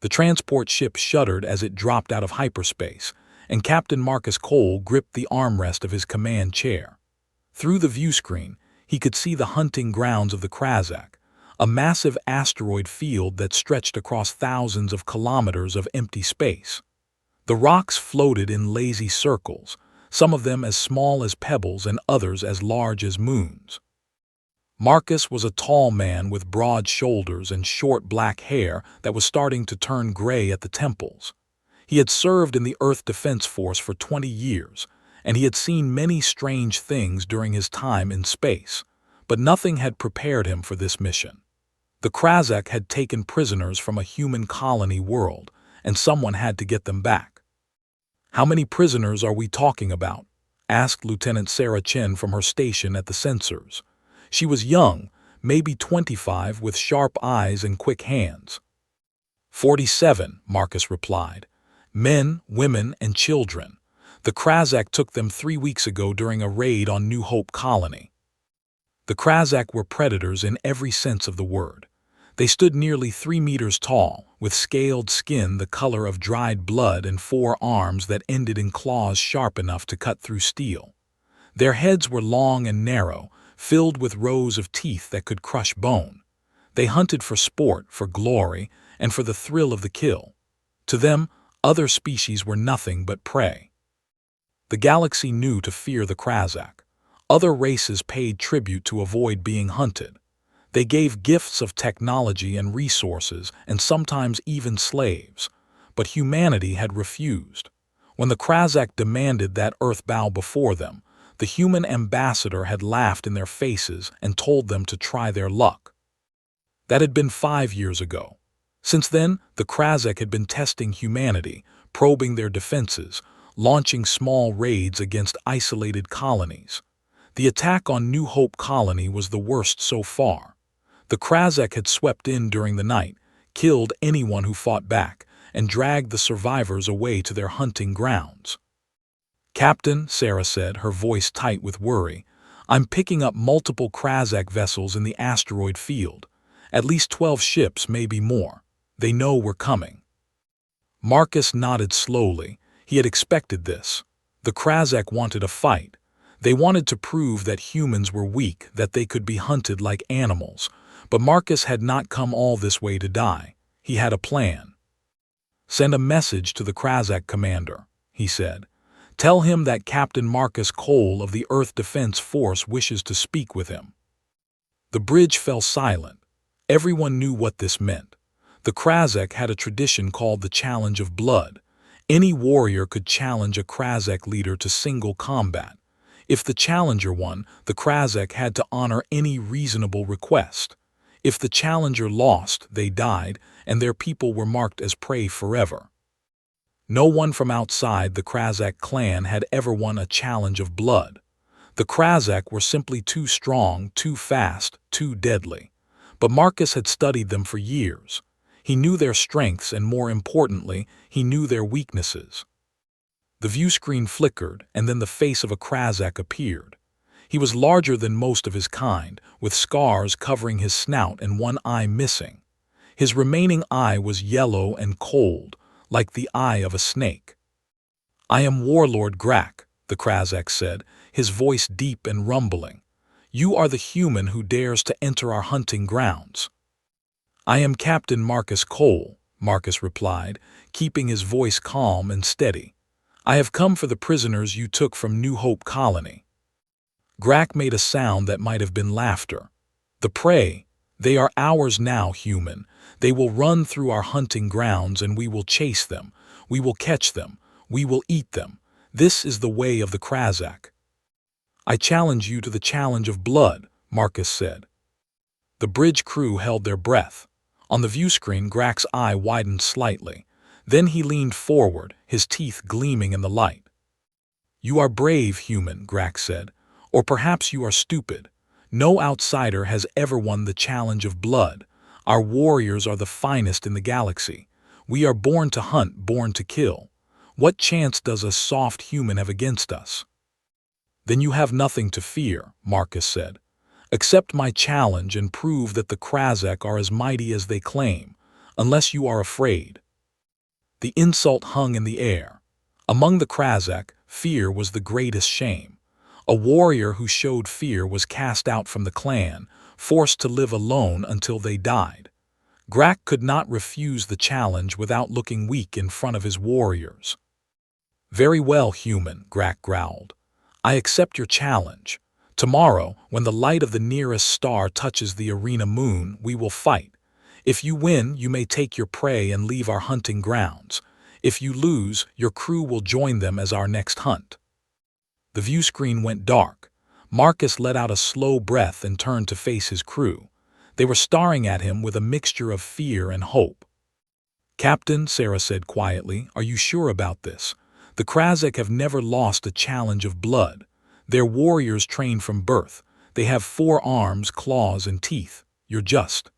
The transport ship shuddered as it dropped out of hyperspace, and Captain Marcus Cole gripped the armrest of his command chair. Through the viewscreen, he could see the hunting grounds of the Krazak, a massive asteroid field that stretched across thousands of kilometers of empty space. The rocks floated in lazy circles, some of them as small as pebbles and others as large as moons. Marcus was a tall man with broad shoulders and short black hair that was starting to turn gray at the temples. He had served in the Earth Defense Force for 20 years, and he had seen many strange things during his time in space, but nothing had prepared him for this mission. The Krazak had taken prisoners from a human colony world, and someone had to get them back. "How many prisoners are we talking about?" asked Lieutenant Sarah Chen from her station at the sensors. She was young, maybe 25, with sharp eyes and quick hands. 47, Marcus replied. Men, women, and children. The Krazak took them 3 weeks ago during a raid on New Hope Colony. The Krazak were predators in every sense of the word. They stood nearly 3 meters tall, with scaled skin the color of dried blood and 4 arms that ended in claws sharp enough to cut through steel. Their heads were long and narrow, filled with rows of teeth that could crush bone. They hunted for sport, for glory, and for the thrill of the kill. To them, other species were nothing but prey. The galaxy knew to fear the Krazak. Other races paid tribute to avoid being hunted. They gave gifts of technology and resources, and sometimes even slaves. But humanity had refused. When the Krazak demanded that Earth bow before them, the human ambassador had laughed in their faces and told them to try their luck. That had been 5 years ago. Since then, the Krazak had been testing humanity, probing their defenses, launching small raids against isolated colonies. The attack on New Hope Colony was the worst so far. The Krazak had swept in during the night, killed anyone who fought back, and dragged the survivors away to their hunting grounds. "Captain," Sarah said, her voice tight with worry, "I'm picking up multiple Krazak vessels in the asteroid field. At least 12 ships, maybe more. They know we're coming." Marcus nodded slowly. He had expected this. The Krazak wanted a fight. They wanted to prove that humans were weak, that they could be hunted like animals. But Marcus had not come all this way to die. He had a plan. "Send a message to the Krazak commander," he said. "Tell him that Captain Marcus Cole of the Earth Defense Force wishes to speak with him." The bridge fell silent. Everyone knew what this meant. The Krazak had a tradition called the Challenge of Blood. Any warrior could challenge a Krazak leader to single combat. If the challenger won, the Krazak had to honor any reasonable request. If the challenger lost, they died, and their people were marked as prey forever. No one from outside the Krazak clan had ever won a challenge of blood. The Krazak were simply too strong, too fast, too deadly. But Marcus had studied them for years. He knew their strengths and, more importantly, he knew their weaknesses. The viewscreen flickered, and then the face of a Krazak appeared. He was larger than most of his kind, with scars covering his snout and one eye missing. His remaining eye was yellow and cold, like the eye of a snake. "I am Warlord Grak," the Krazak said, his voice deep and rumbling. "You are the human who dares to enter our hunting grounds." "I am Captain Marcus Cole," Marcus replied, keeping his voice calm and steady. "I have come for the prisoners you took from New Hope Colony." Grak made a sound that might have been laughter. "The prey. They are ours now, human. They will run through our hunting grounds and we will chase them. We will catch them. We will eat them. This is the way of the Krazak." "I challenge you to the challenge of blood," Marcus said. The bridge crew held their breath. On the viewscreen, Grak's eye widened slightly. Then he leaned forward, his teeth gleaming in the light. "You are brave, human," Grak said. "Or perhaps you are stupid. No outsider has ever won the challenge of blood. Our warriors are the finest in the galaxy. We are born to hunt, born to kill. What chance does a soft human have against us?" "Then you have nothing to fear," Marcus said. "Accept my challenge and prove that the Krazak are as mighty as they claim, unless you are afraid." The insult hung in the air. Among the Krazakh, fear was the greatest shame. A warrior who showed fear was cast out from the clan, forced to live alone until they died. Grak could not refuse the challenge without looking weak in front of his warriors. "Very well, human," Grak growled. "I accept your challenge. Tomorrow, when the light of the nearest star touches the arena moon, we will fight. If you win, you may take your prey and leave our hunting grounds. If you lose, your crew will join them as our next hunt." The view screen went dark. Marcus let out a slow breath and turned to face his crew. They were staring at him with a mixture of fear and hope. "Captain," Sarah said quietly, "are you sure about this? The Krazakh have never lost a challenge of blood. They're warriors trained from birth. They have 4 arms, claws, and teeth. You're just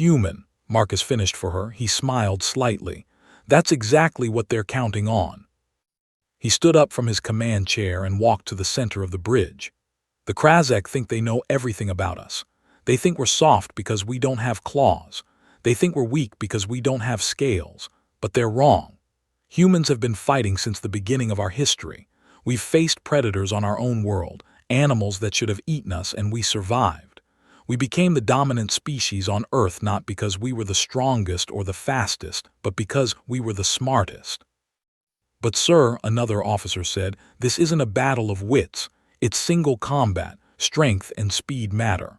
human," Marcus finished for her. He smiled slightly. "That's exactly what they're counting on." He stood up from his command chair and walked to the center of the bridge. "The Krazakh think they know everything about us. They think we're soft because we don't have claws. They think we're weak because we don't have scales. But they're wrong. Humans have been fighting since the beginning of our history. We've faced predators on our own world, animals that should have eaten us, and we survived. We became the dominant species on Earth not because we were the strongest or the fastest, but because we were the smartest." "But sir," another officer said, "this isn't a battle of wits. It's single combat. Strength and speed matter."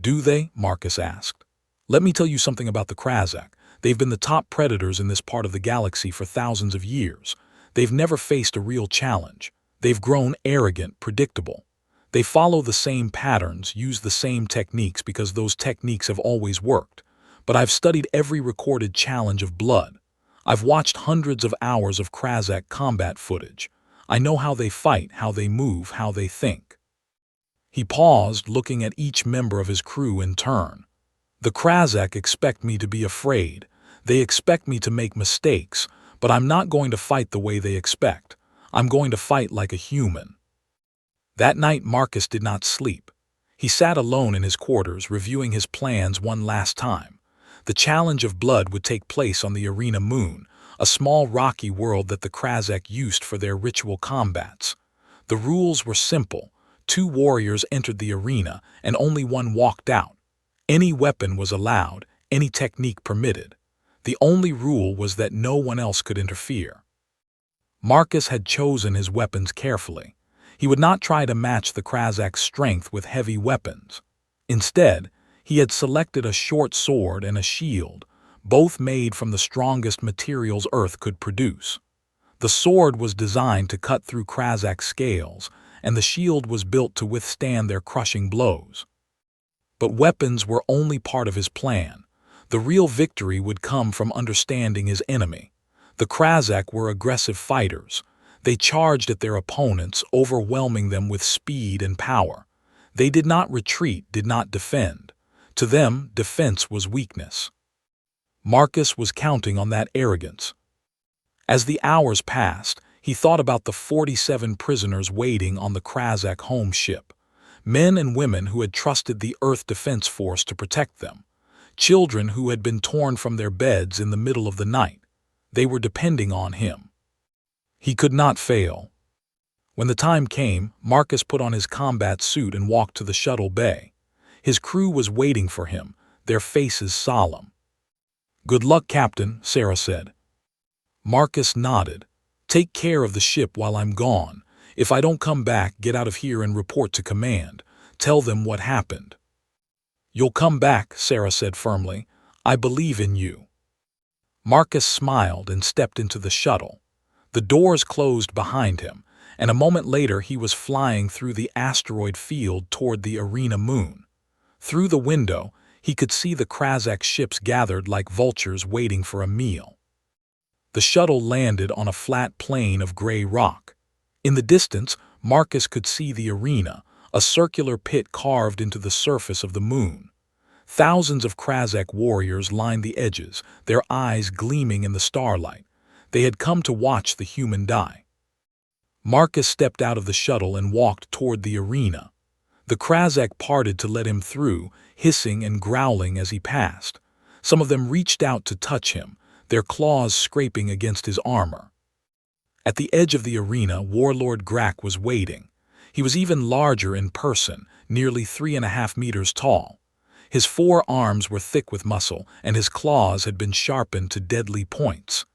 "Do they?" Marcus asked. "Let me tell you something about the Krazakh. They've been the top predators in this part of the galaxy for thousands of years. They've never faced a real challenge. They've grown arrogant, predictable. They follow the same patterns, use the same techniques because those techniques have always worked. But I've studied every recorded challenge of blood. I've watched hundreds of hours of Krazakh combat footage. I know how they fight, how they move, how they think." He paused, looking at each member of his crew in turn. "The Krazakh expect me to be afraid. They expect me to make mistakes, but I'm not going to fight the way they expect. I'm going to fight like a human." That night Marcus did not sleep. He sat alone in his quarters, reviewing his plans one last time. The challenge of blood would take place on the arena moon, a small rocky world that the Krazakh used for their ritual combats. The rules were simple. 2 warriors entered the arena, and only one walked out. Any weapon was allowed, any technique permitted. The only rule was that no one else could interfere. Marcus had chosen his weapons carefully. He would not try to match the Krazakh's strength with heavy weapons. Instead, he had selected a short sword and a shield, both made from the strongest materials Earth could produce. The sword was designed to cut through Krazakh scales, and the shield was built to withstand their crushing blows. But weapons were only part of his plan. The real victory would come from understanding his enemy. The Krazakh were aggressive fighters. They charged at their opponents, overwhelming them with speed and power. They did not retreat, did not defend. To them, defense was weakness. Marcus was counting on that arrogance. As the hours passed, he thought about the 47 prisoners waiting on the Krazakh home ship. Men and women who had trusted the Earth Defense Force to protect them. Children who had been torn from their beds in the middle of the night. They were depending on him. He could not fail. When the time came, Marcus put on his combat suit and walked to the shuttle bay. His crew was waiting for him, their faces solemn. "Good luck, Captain," Sarah said. Marcus nodded. "Take care of the ship while I'm gone. If I don't come back, get out of here and report to command. Tell them what happened." "You'll come back," Sarah said firmly. "I believe in you." Marcus smiled and stepped into the shuttle. The doors closed behind him, and a moment later he was flying through the asteroid field toward the arena moon. Through the window, he could see the Krazakh ships gathered like vultures waiting for a meal. The shuttle landed on a flat plain of gray rock. In the distance, Marcus could see the arena, a circular pit carved into the surface of the moon. Thousands of Krazakh warriors lined the edges, their eyes gleaming in the starlight. They had come to watch the human die. Marcus stepped out of the shuttle and walked toward the arena. The Krazakh parted to let him through, hissing and growling as he passed. Some of them reached out to touch him, their claws scraping against his armor. At the edge of the arena, Warlord Grak was waiting. He was even larger in person, nearly 3.5 meters tall. His 4 arms were thick with muscle, and his claws had been sharpened to deadly points.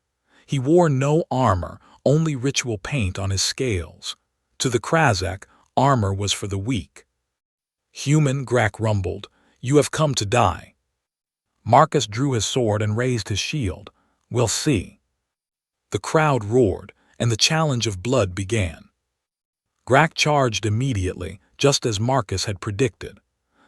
He wore no armor, only ritual paint on his scales. To the Krazak, armor was for the weak. "Human," Grak rumbled, "you have come to die." Marcus drew his sword and raised his shield. "We'll see." The crowd roared, and the challenge of blood began. Grak charged immediately, just as Marcus had predicted.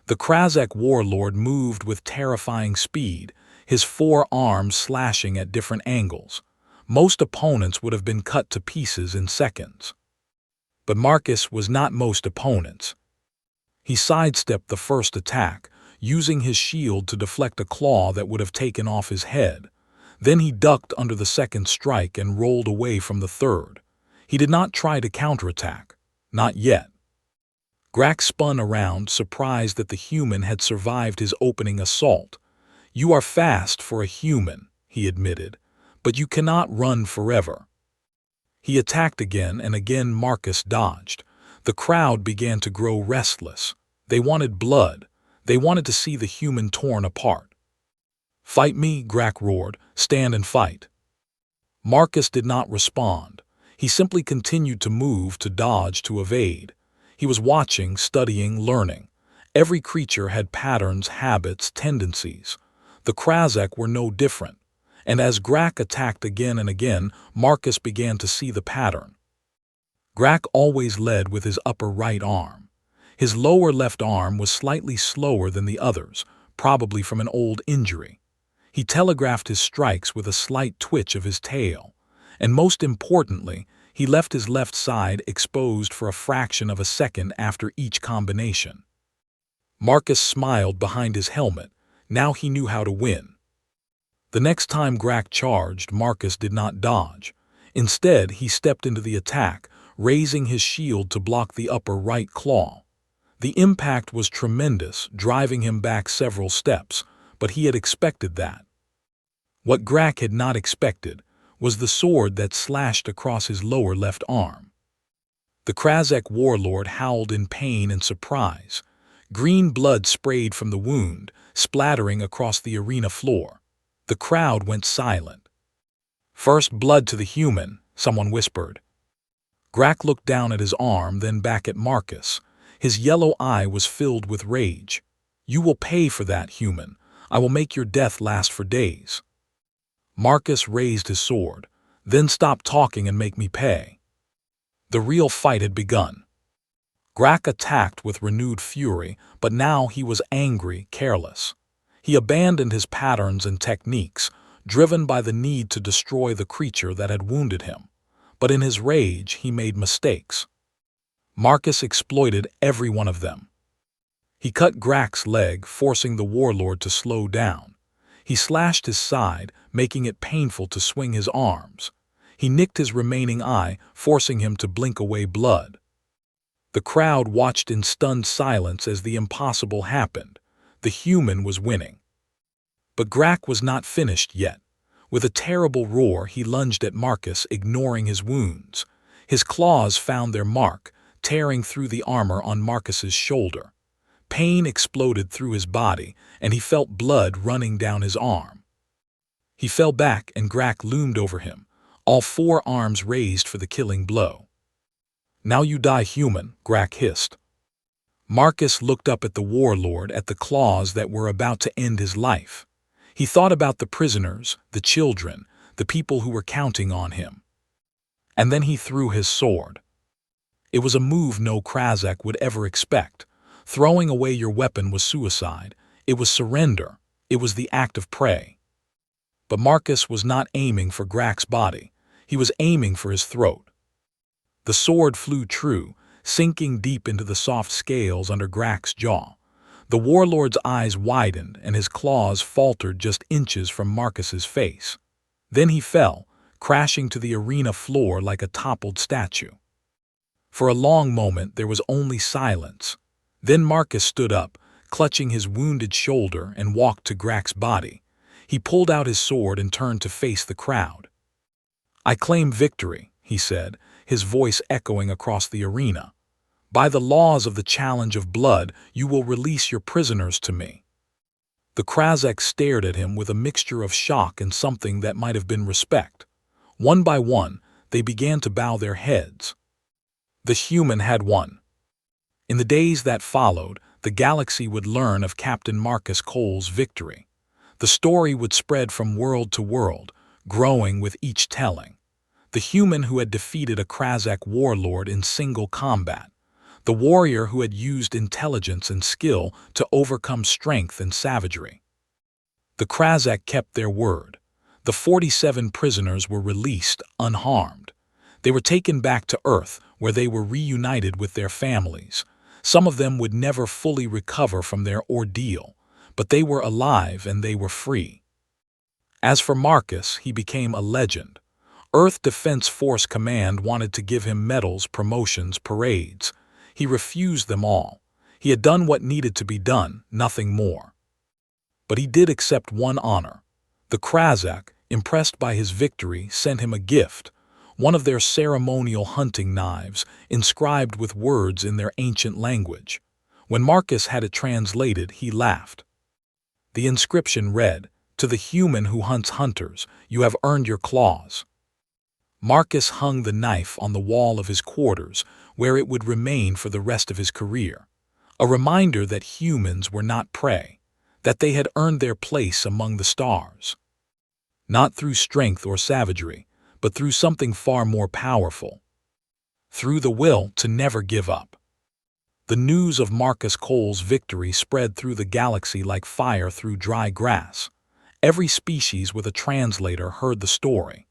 The Krazak warlord moved with terrifying speed, his 4 arms slashing at different angles. Most opponents would have been cut to pieces in seconds. But Marcus was not most opponents. He sidestepped the first attack, using his shield to deflect a claw that would have taken off his head. Then he ducked under the second strike and rolled away from the third. He did not try to counterattack. Not yet. Grak spun around, surprised that the human had survived his opening assault. "You are fast for a human," he admitted, "but you cannot run forever." He attacked again, and again Marcus dodged. The crowd began to grow restless. They wanted blood. They wanted to see the human torn apart. "Fight me," Grak roared. "Stand and fight." Marcus did not respond. He simply continued to move, to dodge, to evade. He was watching, studying, learning. Every creature had patterns, habits, tendencies. The Krazak were no different. And as Grak attacked again and again, Marcus began to see the pattern. Grak always led with his upper right arm. His lower left arm was slightly slower than the others, probably from an old injury. He telegraphed his strikes with a slight twitch of his tail. And most importantly, he left his left side exposed for a fraction of a second after each combination. Marcus smiled behind his helmet. Now he knew how to win. The next time Grak charged, Marcus did not dodge. Instead, he stepped into the attack, raising his shield to block the upper right claw. The impact was tremendous, driving him back several steps, but he had expected that. What Grak had not expected was the sword that slashed across his lower left arm. The Krazak warlord howled in pain and surprise. Green blood sprayed from the wound, splattering across the arena floor. The crowd went silent. "First blood to the human," someone whispered. Grak looked down at his arm, then back at Marcus. His yellow eye was filled with rage. "You will pay for that, human. I will make your death last for days." Marcus raised his sword. "Then stop talking and make me pay." The real fight had begun. Grak attacked with renewed fury, but now he was angry, careless. He abandoned his patterns and techniques, driven by the need to destroy the creature that had wounded him. But in his rage, he made mistakes. Marcus exploited every one of them. He cut Grak's leg, forcing the warlord to slow down. He slashed his side, making it painful to swing his arms. He nicked his remaining eye, forcing him to blink away blood. The crowd watched in stunned silence as the impossible happened. The human was winning. But Grak was not finished yet. With a terrible roar, he lunged at Marcus, ignoring his wounds. His claws found their mark, tearing through the armor on Marcus's shoulder. Pain exploded through his body, and he felt blood running down his arm. He fell back, and Grak loomed over him, all 4 arms raised for the killing blow. "Now you die, human," Grak hissed. Marcus looked up at the warlord, at the claws that were about to end his life. He thought about the prisoners, the children, the people who were counting on him. And then he threw his sword. It was a move no Krazak would ever expect. Throwing away your weapon was suicide. It was surrender. It was the act of prey. But Marcus was not aiming for Grak's body. He was aiming for his throat. The sword flew true, sinking deep into the soft scales under Grak's jaw. The warlord's eyes widened, and his claws faltered just inches from Marcus's face. Then he fell, crashing to the arena floor like a toppled statue. For a long moment there was only silence. Then Marcus stood up, clutching his wounded shoulder, and walked to Grak's body. He pulled out his sword and turned to face the crowd. "I claim victory," he said, his voice echoing across the arena. "By the laws of the challenge of blood, you will release your prisoners to me." The Krazakh stared at him with a mixture of shock and something that might have been respect. One by one, they began to bow their heads. The human had won. In the days that followed, the galaxy would learn of Captain Marcus Cole's victory. The story would spread from world to world, growing with each telling. The human who had defeated a Krazakh warlord in single combat. The warrior who had used intelligence and skill to overcome strength and savagery. The Krazakh kept their word. The 47 prisoners were released unharmed. They were taken back to Earth, where they were reunited with their families. Some of them would never fully recover from their ordeal, but they were alive and they were free. As for Marcus, he became a legend. Earth Defense Force Command wanted to give him medals, promotions, parades. He refused them all. He had done what needed to be done, nothing more. But he did accept one honor. The Krazakh, impressed by his victory, sent him a gift, one of their ceremonial hunting knives, inscribed with words in their ancient language. When Marcus had it translated, he laughed. The inscription read, "To the human who hunts hunters, you have earned your claws." Marcus hung the knife on the wall of his quarters, where it would remain for the rest of his career. A reminder that humans were not prey, that they had earned their place among the stars. Not through strength or savagery, but through something far more powerful. Through the will to never give up. The news of Marcus Cole's victory spread through the galaxy like fire through dry grass. Every species with a translator heard the story.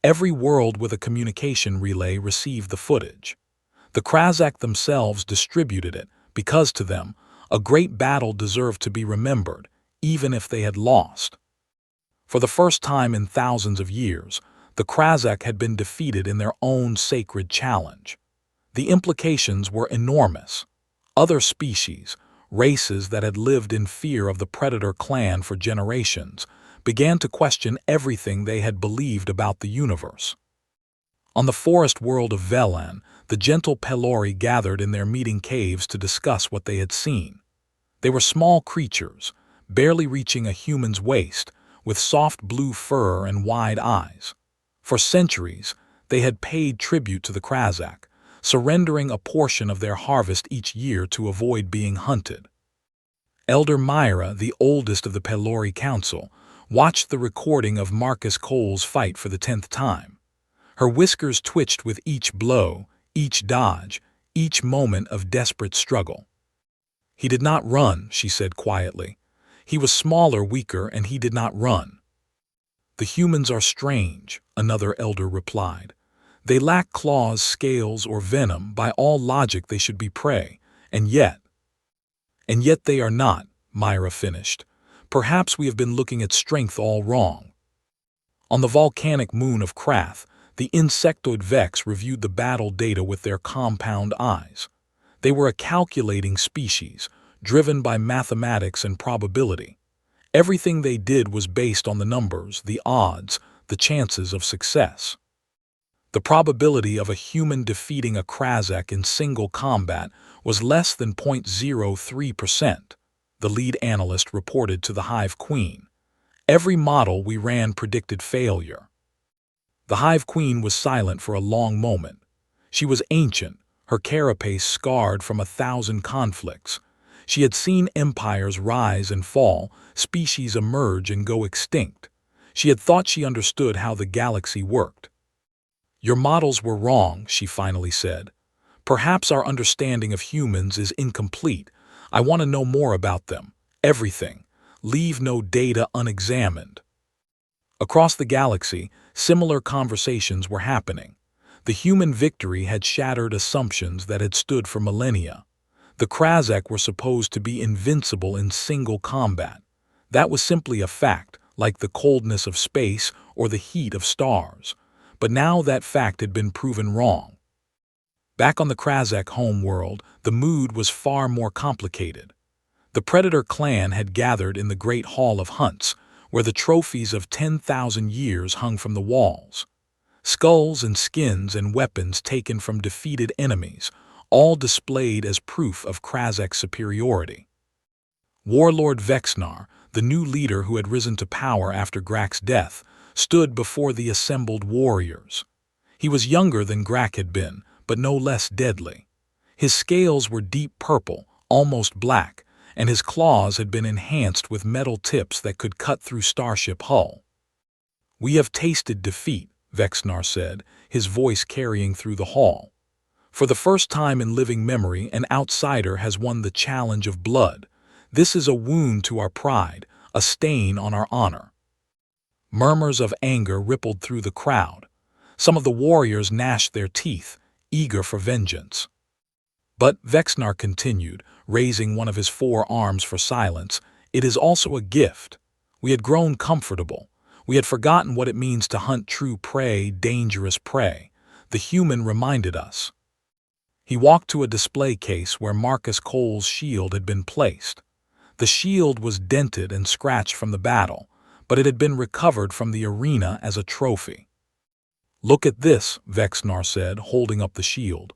Every world with a communication relay received the footage. The Krazakh themselves distributed it, because to them, a great battle deserved to be remembered, even if they had lost. For the first time in thousands of years, the Krazakh had been defeated in their own sacred challenge. The implications were enormous. Other species, races that had lived in fear of the predator clan for generations, began to question everything they had believed about the universe. On the forest world of Velan, the gentle Pelori gathered in their meeting caves to discuss what they had seen. They were small creatures, barely reaching a human's waist, with soft blue fur and wide eyes. For centuries, they had paid tribute to the Krazakh, surrendering a portion of their harvest each year to avoid being hunted. Elder Myra, the oldest of the Pelori Council, watched the recording of Marcus Cole's fight for the 10th time. Her whiskers twitched with each blow, each dodge, each moment of desperate struggle. "He did not run," she said quietly. "He was smaller, weaker, and he did not run." "The humans are strange," another elder replied. "They lack claws, scales, or venom. By all logic they should be prey, and yet they are not," Myra finished. "Perhaps we have been looking at strength all wrong." On the volcanic moon of Krath, the insectoid Vex reviewed the battle data with their compound eyes. They were a calculating species, driven by mathematics and probability. Everything they did was based on the numbers, the odds, the chances of success. The probability of a human defeating a Krazakh in single combat was less than 0.03%, the lead analyst reported to the Hive Queen. "Every model we ran predicted failure." The Hive Queen was silent for a long moment. She was ancient, her carapace scarred from 1,000 conflicts. She had seen empires rise and fall, species emerge and go extinct. She had thought she understood how the galaxy worked. "Your models were wrong," she finally said. "Perhaps our understanding of humans is incomplete. I want to know more about them. Everything. Leave no data unexamined." Across the galaxy, similar conversations were happening. The human victory had shattered assumptions that had stood for millennia. The Krazakh were supposed to be invincible in single combat. That was simply a fact, like the coldness of space or the heat of stars. But now that fact had been proven wrong. Back on the Krazakh homeworld, the mood was far more complicated. The Predator clan had gathered in the Great Hall of Hunts, where the trophies of 10,000 years hung from the walls. Skulls and skins and weapons taken from defeated enemies, all displayed as proof of Krazek's superiority. Warlord Vexnar, the new leader who had risen to power after Grak's death, stood before the assembled warriors. He was younger than Grak had been, but no less deadly. His scales were deep purple, almost black, and his claws had been enhanced with metal tips that could cut through starship hull. "We have tasted defeat," Vexnar said, his voice carrying through the hall. "For the first time in living memory, an outsider has won the challenge of blood. This is a wound to our pride, a stain on our honor." Murmurs of anger rippled through the crowd. Some of the warriors gnashed their teeth, eager for vengeance. But Vexnar continued, raising one of his 4 arms for silence, "It is also a gift. We had grown comfortable. We had forgotten what it means to hunt true prey, dangerous prey. The human reminded us." He walked to a display case where Marcus Cole's shield had been placed. The shield was dented and scratched from the battle, but it had been recovered from the arena as a trophy. "Look at this," Vexnar said, holding up the shield.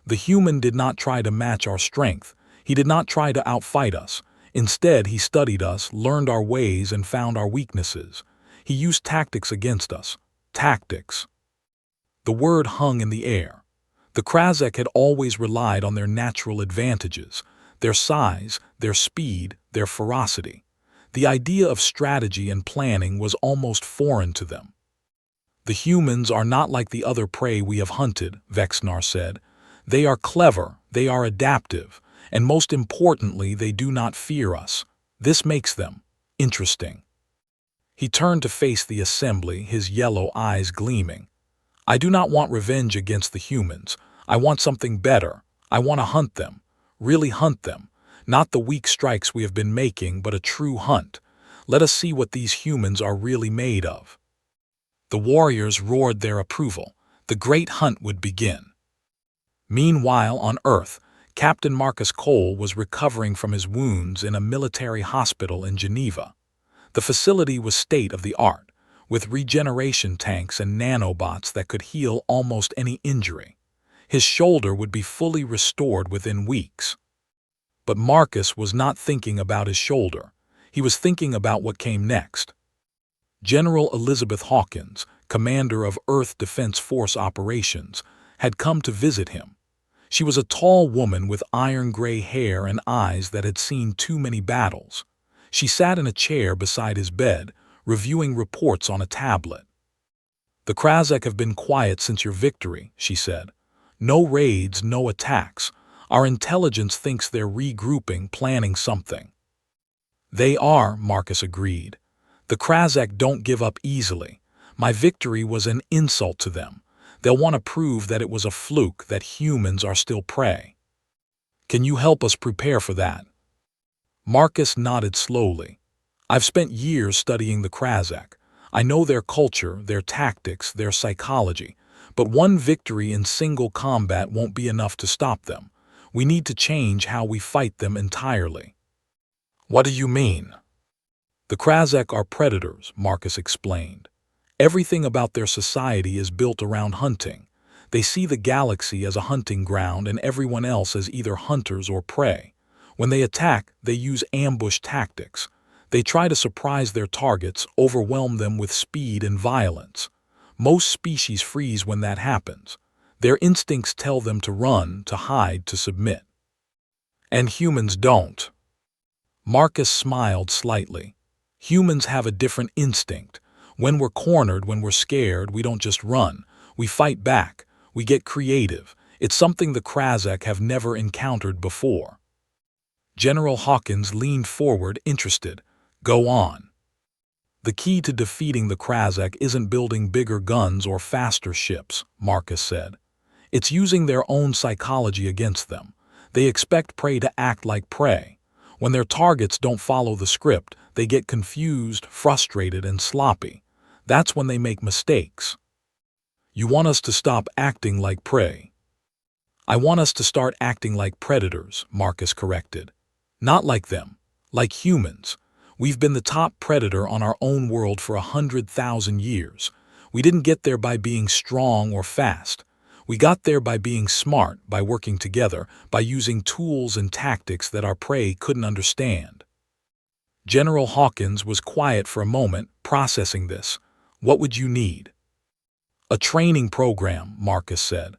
"The human did not try to match our strength. He did not try to outfight us. Instead, he studied us, learned our ways, and found our weaknesses. He used tactics against us. Tactics." The word hung in the air. The Krazek had always relied on their natural advantages, their size, their speed, their ferocity. The idea of strategy and planning was almost foreign to them. "The humans are not like the other prey we have hunted," Vexnar said. "They are clever, they are adaptive, and most importantly, they do not fear us. This makes them interesting." He turned to face the assembly, his yellow eyes gleaming. "I do not want revenge against the humans. I want something better. I want to hunt them. Really hunt them. Not the weak strikes we have been making, but a true hunt. Let us see what these humans are really made of." The warriors roared their approval. The great hunt would begin. Meanwhile, on Earth, Captain Marcus Cole was recovering from his wounds in a military hospital in Geneva. The facility was state-of-the-art, with regeneration tanks and nanobots that could heal almost any injury. His shoulder would be fully restored within weeks. But Marcus was not thinking about his shoulder. He was thinking about what came next. General Elizabeth Hawkins, commander of Earth Defense Force operations, had come to visit him. She was a tall woman with iron-gray hair and eyes that had seen too many battles. She sat in a chair beside his bed, reviewing reports on a tablet. "The Krazek have been quiet since your victory," she said. "No raids, no attacks. Our intelligence thinks they're regrouping, planning something." "They are," Marcus agreed. "The Krazek don't give up easily. My victory was an insult to them. They'll want to prove that it was a fluke, that humans are still prey. Can you help us prepare for that?" Marcus nodded slowly. "I've spent years studying the Krazek. I know their culture, their tactics, their psychology. But one victory in single combat won't be enough to stop them. We need to change how we fight them entirely." "What do you mean?" "The Krazek are predators," Marcus explained. "Everything about their society is built around hunting. They see the galaxy as a hunting ground and everyone else as either hunters or prey. When they attack, they use ambush tactics. They try to surprise their targets, overwhelm them with speed and violence. Most species freeze when that happens. Their instincts tell them to run, to hide, to submit. And humans don't." Marcus smiled slightly. "Humans have a different instinct. When we're cornered, when we're scared, we don't just run. We fight back. We get creative. It's something the Krazek have never encountered before." General Hawkins leaned forward, interested. "Go on." "The key to defeating the Krazek isn't building bigger guns or faster ships," Marcus said. "It's using their own psychology against them. They expect prey to act like prey. When their targets don't follow the script, they get confused, frustrated, and sloppy. That's when they make mistakes." "You want us to stop acting like prey?" "I want us to start acting like predators," Marcus corrected. "Not like them, like humans. We've been the top predator on our own world for 100,000 years. We didn't get there by being strong or fast. We got there by being smart, by working together, by using tools and tactics that our prey couldn't understand. General Hawkins was quiet for a moment, processing this. What would you need? A training program, Marcus said.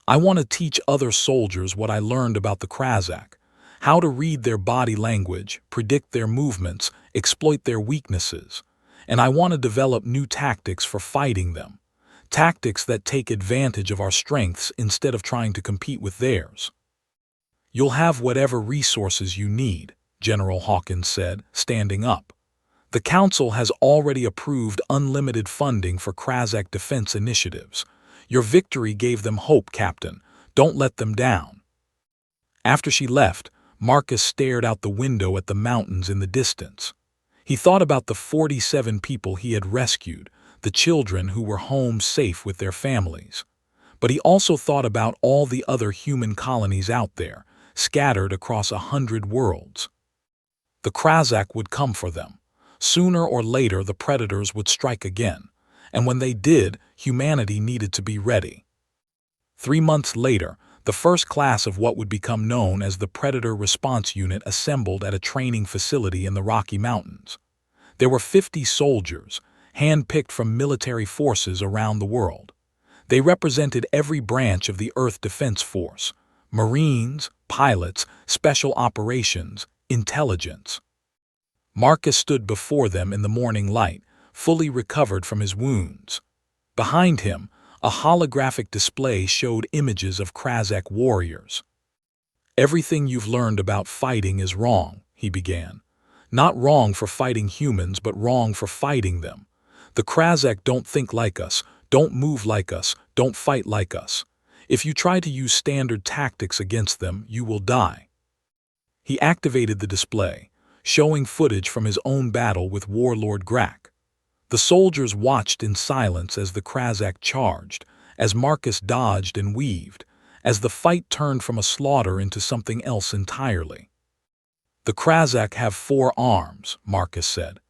I want to teach other soldiers what I learned about the Krazak, how to read their body language, predict their movements, exploit their weaknesses. And I want to develop new tactics for fighting them. Tactics that take advantage of our strengths instead of trying to compete with theirs. You'll have whatever resources you need, General Hawkins said, standing up. The Council has already approved unlimited funding for Krazak defense initiatives. Your victory gave them hope, Captain. Don't let them down. After she left, Marcus stared out the window at the mountains in the distance. He thought about the 47 people he had rescued, the children who were home safe with their families. But he also thought about all the other human colonies out there, scattered across 100 worlds. The Krazak would come for them. Sooner or later, the predators would strike again, and when they did, humanity needed to be ready. 3 months later, the first class of what would become known as the Predator Response Unit assembled at a training facility in the Rocky Mountains. There were 50 soldiers, hand-picked from military forces around the world. They represented every branch of the Earth Defense Force: Marines, pilots, special operations, intelligence. Marcus stood before them in the morning light, fully recovered from his wounds. Behind him, a holographic display showed images of Krazak warriors. Everything you've learned about fighting is wrong, he began. Not wrong for fighting humans, but wrong for fighting them. The Krazak don't think like us, don't move like us, don't fight like us. If you try to use standard tactics against them, you will die. He activated the display, showing footage from his own battle with Warlord Grak. The soldiers watched in silence as the Krazak charged, as Marcus dodged and weaved, as the fight turned from a slaughter into something else entirely. The Krazak have 4 arms, Marcus said.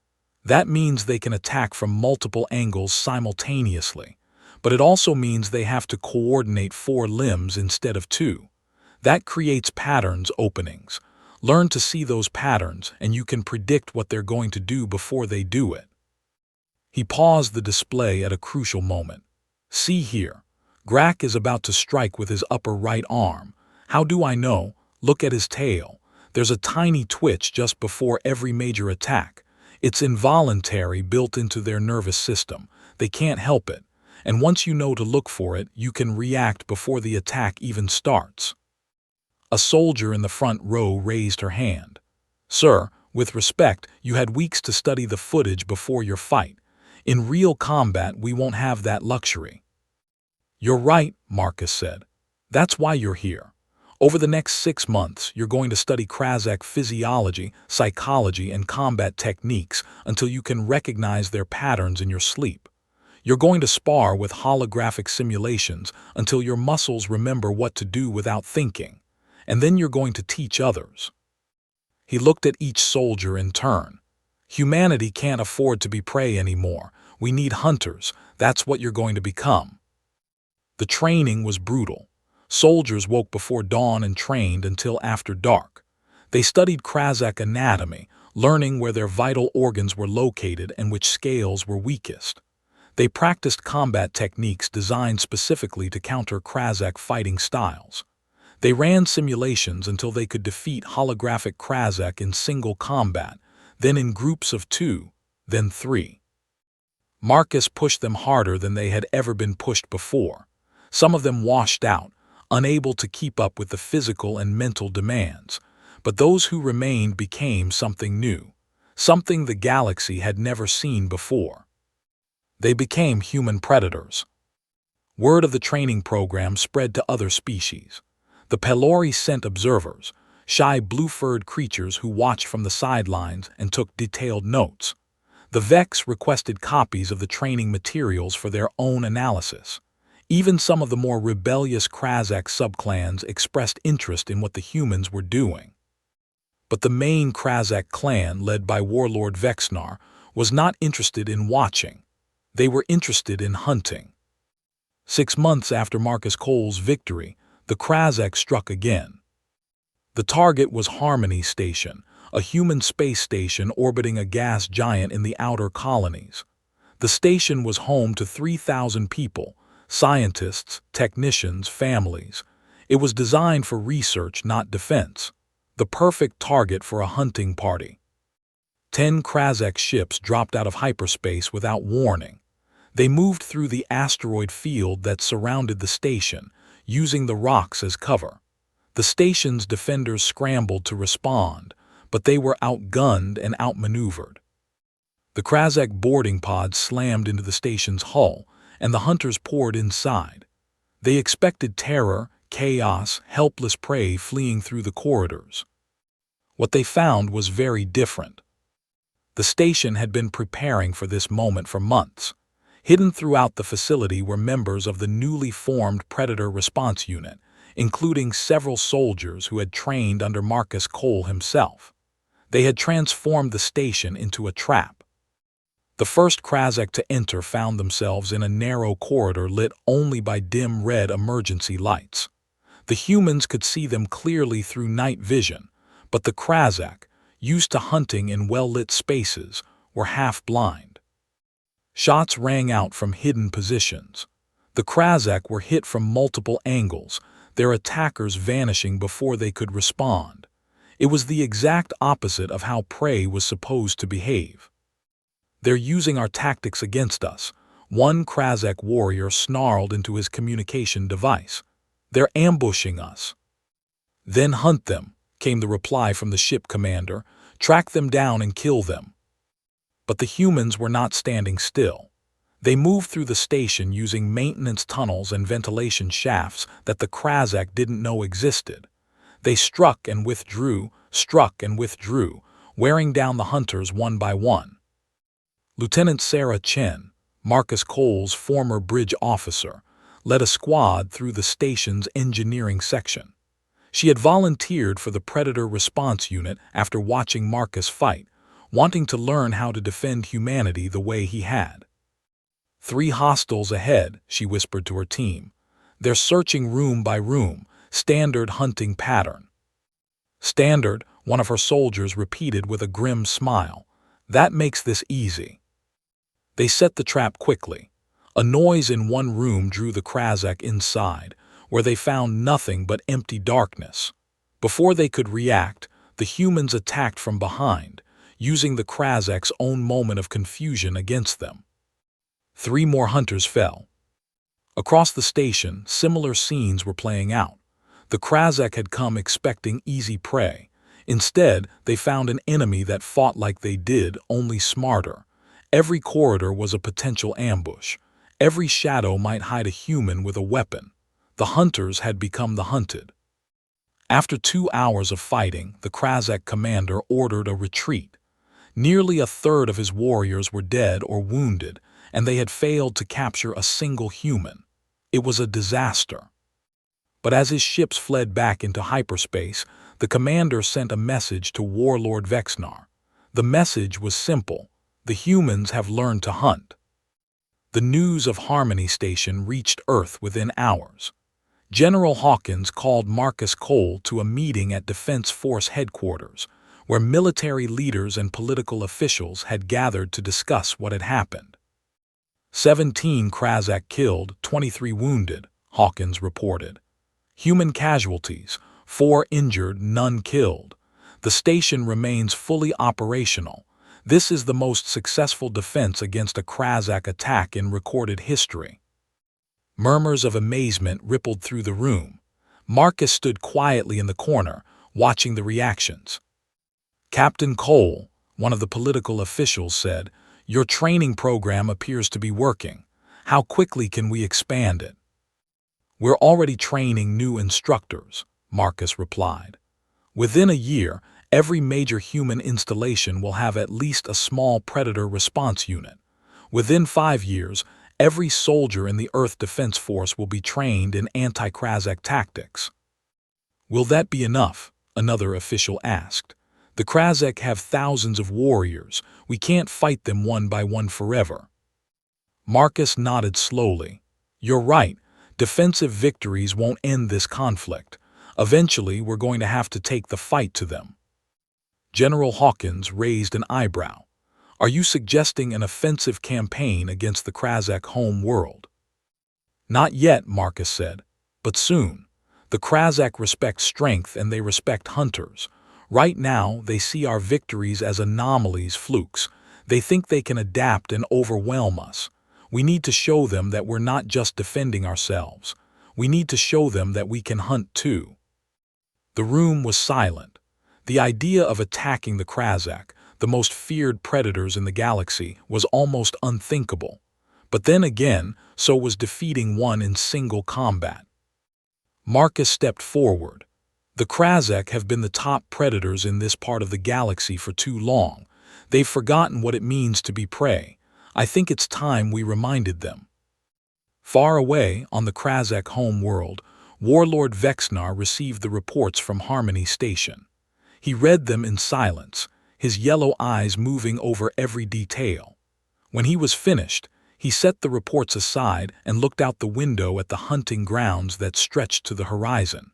That means they can attack from multiple angles simultaneously, but it also means they have to coordinate 4 limbs instead of 2. That creates patterns openings. Learn to see those patterns, and you can predict what they're going to do before they do it. He paused the display at a crucial moment. See here. Grak is about to strike with his upper right arm. How do I know? Look at his tail. There's a tiny twitch just before every major attack. It's involuntary, built into their nervous system. They can't help it. And once you know to look for it, you can react before the attack even starts. A soldier in the front row raised her hand. Sir, with respect, you had weeks to study the footage before your fight. In real combat, we won't have that luxury. You're right, Marcus said. That's why you're here. Over the next 6 months, you're going to study Krazak physiology, psychology, and combat techniques until you can recognize their patterns in your sleep. You're going to spar with holographic simulations until your muscles remember what to do without thinking. And then you're going to teach others. He looked at each soldier in turn. Humanity can't afford to be prey anymore. We need hunters. That's what you're going to become. The training was brutal. Soldiers woke before dawn and trained until after dark. They studied Krazak anatomy, learning where their vital organs were located and which scales were weakest. They practiced combat techniques designed specifically to counter Krazak fighting styles. They ran simulations until they could defeat holographic Krazak in single combat, then in groups of 2, then 3. Marcus pushed them harder than they had ever been pushed before. Some of them washed out, unable to keep up with the physical and mental demands, but those who remained became something new, something the galaxy had never seen before. They became human predators. Word of the training program spread to other species. The Pelori sent observers, shy blue-furred creatures who watched from the sidelines and took detailed notes. The Vex requested copies of the training materials for their own analysis. Even some of the more rebellious Krazak subclans expressed interest in what the humans were doing. But the main Krazak clan, led by warlord Vexnar, was not interested in watching. They were interested in hunting. 6 months after Marcus Cole's victory, the Krazak struck again. The target was Harmony Station, a human space station orbiting a gas giant in the outer colonies. The station was home to 3,000 people, scientists, technicians, families. It was designed for research, not defense. The perfect target for a hunting party. 10 Krazak ships dropped out of hyperspace without warning. They moved through the asteroid field that surrounded the station, using the rocks as cover. The station's defenders scrambled to respond, but they were outgunned and outmaneuvered. The Krazak boarding pods slammed into the station's hull, and the hunters poured inside. They expected terror, chaos, helpless prey fleeing through the corridors. What they found was very different. The station had been preparing for this moment for months. Hidden throughout the facility were members of the newly formed Predator Response Unit, including several soldiers who had trained under Marcus Cole himself. They had transformed the station into a trap. The first Krazak to enter found themselves in a narrow corridor lit only by dim red emergency lights. The humans could see them clearly through night vision, but the Krazak, used to hunting in well-lit spaces, were half-blind. Shots rang out from hidden positions. The Krazak were hit from multiple angles, their attackers vanishing before they could respond. It was the exact opposite of how prey was supposed to behave. "They're using our tactics against us," one Krazak warrior snarled into his communication device. "They're ambushing us." "Then hunt them," came the reply from the ship commander. "Track them down and kill them." But the humans were not standing still. They moved through the station using maintenance tunnels and ventilation shafts that the Krazak didn't know existed. They struck and withdrew, wearing down the hunters one by one. Lieutenant Sarah Chen, Marcus Cole's former bridge officer, led a squad through the station's engineering section. She had volunteered for the Predator Response Unit after watching Marcus fight, wanting to learn how to defend humanity the way he had. "3 hostiles ahead," she whispered to her team. "They're searching room by room, standard hunting pattern." "Standard," one of her soldiers repeated with a grim smile. "That makes this easy." They set the trap quickly. A noise in one room drew the Krazak inside, where they found nothing but empty darkness. Before they could react, the humans attacked from behind, using the Krazak's own moment of confusion against them. 3 more hunters fell. Across the station, similar scenes were playing out. The Krazak had come expecting easy prey. Instead, they found an enemy that fought like they did, only smarter. Every corridor was a potential ambush. Every shadow might hide a human with a weapon. The hunters had become the hunted. After 2 hours of fighting, the Krazak commander ordered a retreat. Nearly a third of his warriors were dead or wounded, and they had failed to capture a single human. It was a disaster. But as his ships fled back into hyperspace, the commander sent a message to Warlord Vexnar. The message was simple: the humans have learned to hunt. The news of Harmony Station reached Earth within hours. General Hawkins called Marcus Cole to a meeting at Defense Force headquarters, where military leaders and political officials had gathered to discuss what had happened. 17 Krazak killed, 23 wounded, Hawkins reported. Human casualties, 4 injured, none killed. The station remains fully operational. This is the most successful defense against a Krazak attack in recorded history. Murmurs of amazement rippled through the room. Marcus stood quietly in the corner, watching the reactions. "Captain Cole," one of the political officials said, "your training program appears to be working. How quickly can we expand it?" "We're already training new instructors," Marcus replied. "Within a year, every major human installation will have at least a small Predator Response Unit. Within 5 years, every soldier in the Earth Defense Force will be trained in anti-Krazak tactics." "Will that be enough?" another official asked. The Krasek have thousands of warriors. We can't fight them one by one forever. Marcus nodded slowly. You're right. Defensive victories won't end this conflict. Eventually, we're going to have to take the fight to them. General Hawkins raised an eyebrow. Are you suggesting an offensive campaign against the Krasek home world? Not yet, Marcus said, but soon. The Krasek respect strength and they respect hunters. Right now, they see our victories as anomalies, flukes. They think they can adapt and overwhelm us. We need to show them that we're not just defending ourselves. We need to show them that we can hunt too. The room was silent. The idea of attacking the Krasek, the most feared predators in the galaxy, was almost unthinkable. But then again, so was defeating one in single combat. Marcus stepped forward. The Krasek have been the top predators in this part of the galaxy for too long. They've forgotten what it means to be prey. I think it's time we reminded them. Far away, on the Krasek home world, Warlord Vexnar received the reports from Harmony Station. He read them in silence, his yellow eyes moving over every detail. When he was finished, he set the reports aside and looked out the window at the hunting grounds that stretched to the horizon.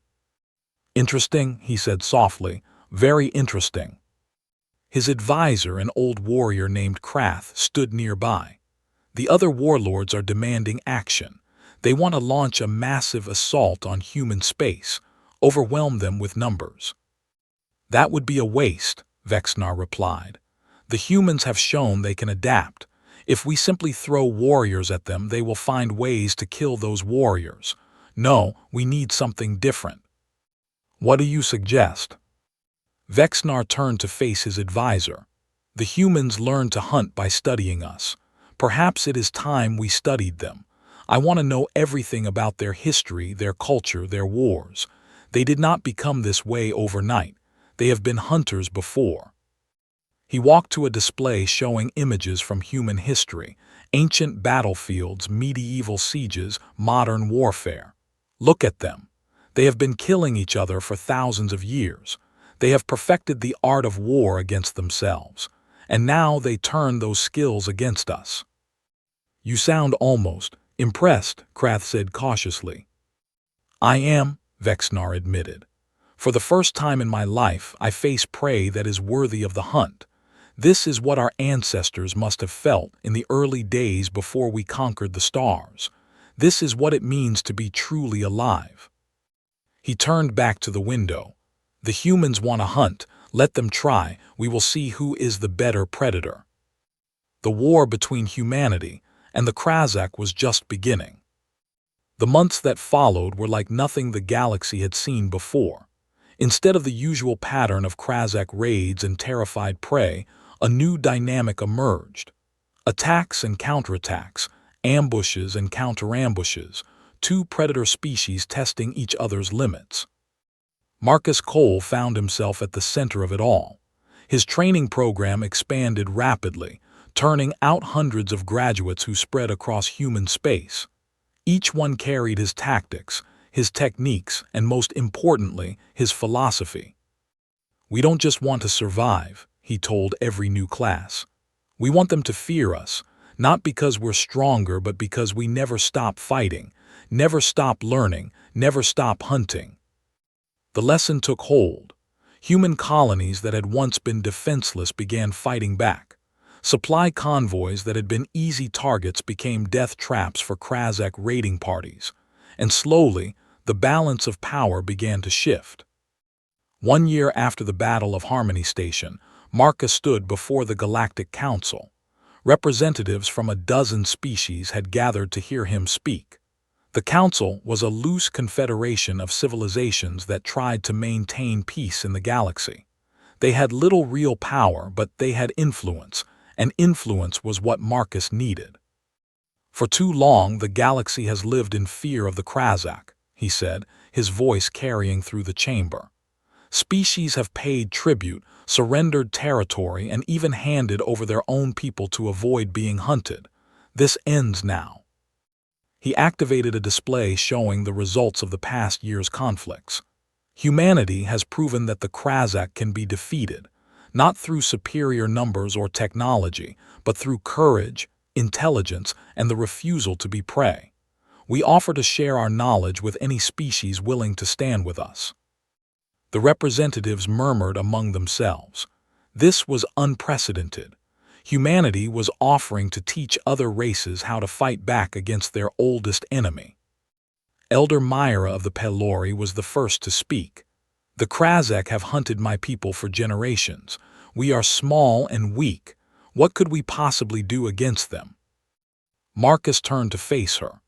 Interesting, he said softly, very interesting. His advisor, an old warrior named Krath, stood nearby. The other warlords are demanding action. They want to launch a massive assault on human space, overwhelm them with numbers. That would be a waste, Vexnar replied. The humans have shown they can adapt. If we simply throw warriors at them, they will find ways to kill those warriors. No, we need something different. What do you suggest? Vexnar turned to face his advisor. The humans learned to hunt by studying us. Perhaps it is time we studied them. I want to know everything about their history, their culture, their wars. They did not become this way overnight. They have been hunters before. He walked to a display showing images from human history, ancient battlefields, medieval sieges, modern warfare. Look at them. They have been killing each other for thousands of years. They have perfected the art of war against themselves. And now they turn those skills against us. You sound almost impressed, Krath said cautiously. I am, Vexnar admitted. For the first time in my life, I face prey that is worthy of the hunt. This is what our ancestors must have felt in the early days before we conquered the stars. This is what it means to be truly alive. He turned back to the window. The humans want to hunt. Let them try. We will see who is the better predator. The war between humanity and the Krasek was just beginning. The months that followed were like nothing the galaxy had seen before. Instead of the usual pattern of Krasek raids and terrified prey, a new dynamic emerged. Attacks and counterattacks, ambushes and counterambushes, two predator species testing each other's limits. Marcus Cole found himself at the center of it all. His training program expanded rapidly, turning out hundreds of graduates who spread across human space. Each one carried his tactics, his techniques, and most importantly, his philosophy. We don't just want to survive, he told every new class. We want them to fear us, not because we're stronger, but because we never stop fighting, never stop learning, never stop hunting. The lesson took hold. Human colonies that had once been defenseless began fighting back. Supply convoys that had been easy targets became death traps for Krasek raiding parties. And slowly, the balance of power began to shift. 1 year after the Battle of Harmony Station, Marcus stood before the Galactic Council. Representatives from a dozen species had gathered to hear him speak. The Council was a loose confederation of civilizations that tried to maintain peace in the galaxy. They had little real power, but they had influence, and influence was what Marcus needed. For too long, the galaxy has lived in fear of the Krasek, he said, his voice carrying through the chamber. Species have paid tribute, surrendered territory, and even handed over their own people to avoid being hunted. This ends now. He activated a display showing the results of the past year's conflicts. Humanity has proven that the Krasek can be defeated. not through superior numbers or technology, but through courage, intelligence, and the refusal to be prey. We offer to share our knowledge with any species willing to stand with us." The representatives murmured among themselves. This was unprecedented. Humanity was offering to teach other races how to fight back against their oldest enemy. Elder Myra of the Pelori was the first to speak. "The Krazakh have hunted my people for generations. We are small and weak. What could we possibly do against them?" Marcus turned to face her.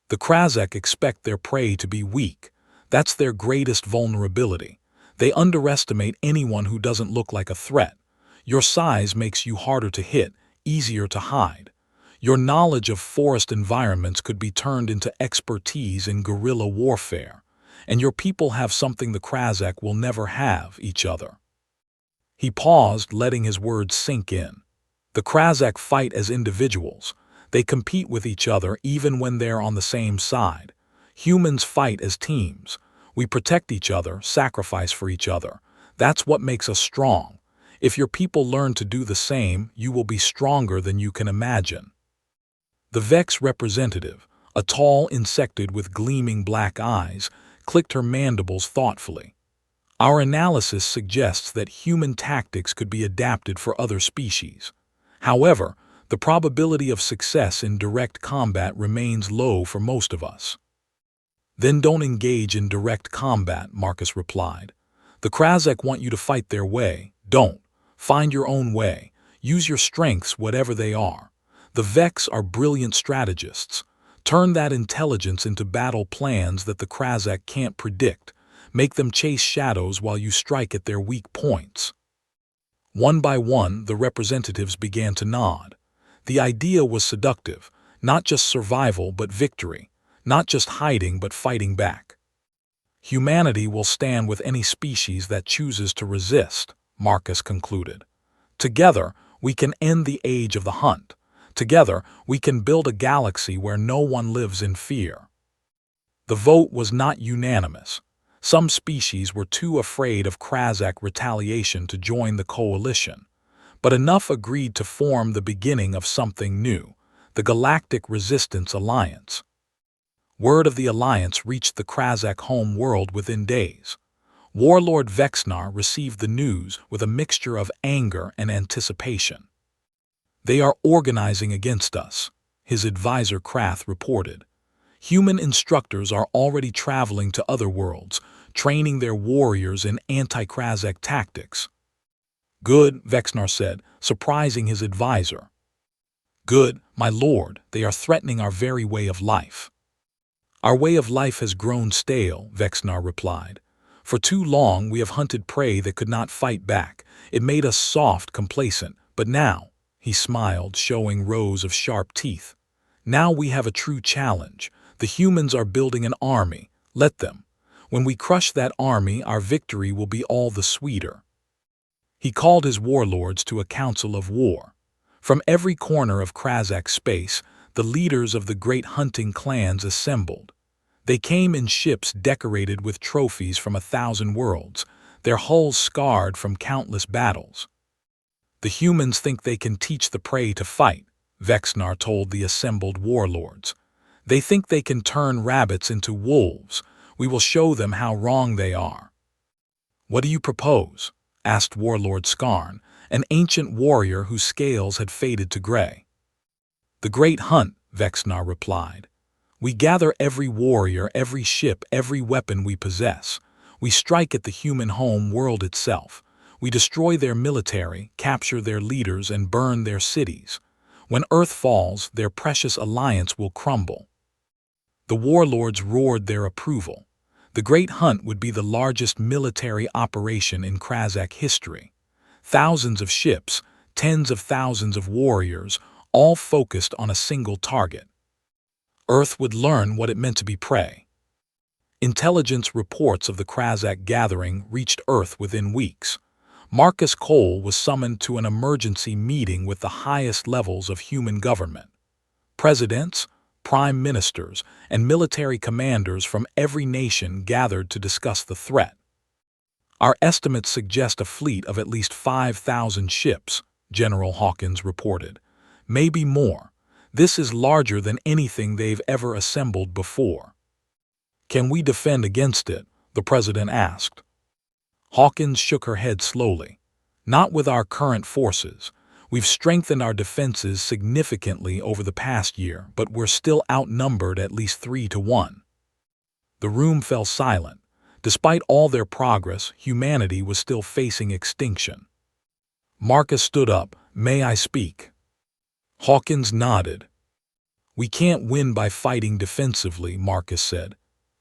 "The Krazakh expect their prey to be weak. That's their greatest vulnerability. They underestimate anyone who doesn't look like a threat. Your size makes you harder to hit, easier to hide. Your knowledge of forest environments could be turned into expertise in guerrilla warfare. And your people have something the Krazakh will never have: each other." He paused, letting his words sink in. "The Krazakh fight as individuals. They compete with each other even when they're on the same side. Humans fight as teams. We protect each other, sacrifice for each other. That's what makes us strong. If your people learn to do the same, you will be stronger than you can imagine." The Vex representative, a tall insectoid with gleaming black eyes, clicked her mandibles thoughtfully. "Our analysis suggests that human tactics could be adapted for other species. However, the probability of success in direct combat remains low for most of us." "Then don't engage in direct combat," Marcus replied. "The Krazakh want you to fight their way. Don't. Find your own way. Use your strengths, whatever they are. The Vex are brilliant strategists. Turn that intelligence into battle plans that the Krazakh can't predict. Make them chase shadows while you strike at their weak points." One by one, the representatives began to nod. The idea was seductive, not just survival but victory, not just hiding but fighting back. "Humanity will stand with any species that chooses to resist," Marcus concluded. "Together, we can end the age of the hunt. Together, we can build a galaxy where no one lives in fear." The vote was not unanimous. Some species were too afraid of Krazakh retaliation to join the coalition. But enough agreed to form the beginning of something new: the Galactic Resistance Alliance. Word of the alliance reached the Krazakh home world within days. Warlord Vexnar received the news with a mixture of anger and anticipation. "They are organizing against us," his advisor Krath reported. "Human instructors are already traveling to other worlds, training their warriors in anti-Krazakh tactics." "Good," Vexnar said, surprising his advisor. "Good, my lord, they are threatening our very way of life." "Our way of life has grown stale," Vexnar replied. "For too long we have hunted prey that could not fight back. It made us soft, complacent. But now," he smiled, showing rows of sharp teeth, "now we have a true challenge. The humans are building an army. Let them. When we crush that army, our victory will be all the sweeter." He called his warlords to a council of war. From every corner of Krazakh space, the leaders of the great hunting clans assembled. They came in ships decorated with trophies from 1,000 worlds, their hulls scarred from countless battles. "The humans think they can teach the prey to fight," Vexnar told the assembled warlords. "They think they can turn rabbits into wolves. We will show them how wrong they are." "What do you propose?" asked Warlord Skarn, an ancient warrior whose scales had faded to gray. "The Great Hunt," Vexnar replied. "We gather every warrior, every ship, every weapon we possess. We strike at the human home world itself. We destroy their military, capture their leaders, and burn their cities. When Earth falls, their precious alliance will crumble." The warlords roared their approval. The Great Hunt would be the largest military operation in Krazakh history. Thousands of ships, tens of thousands of warriors, all focused on a single target. Earth would learn what it meant to be prey. Intelligence reports of the Krazakh gathering reached Earth within weeks. Marcus Cole was summoned to an emergency meeting with the highest levels of human government. Presidents, prime ministers, and military commanders from every nation gathered to discuss the threat. Our estimates suggest a fleet of at least 5,000 ships, General Hawkins reported. Maybe more. This is larger than anything they've ever assembled before. Can we defend against it? The president asked. Hawkins shook her head slowly. Not with our current forces. We've strengthened our defenses significantly over the past year, but we're still outnumbered at least 3-1. The room fell silent. Despite all their progress, humanity was still facing extinction. Marcus stood up. May I speak? Hawkins nodded. We can't win by fighting defensively, Marcus said.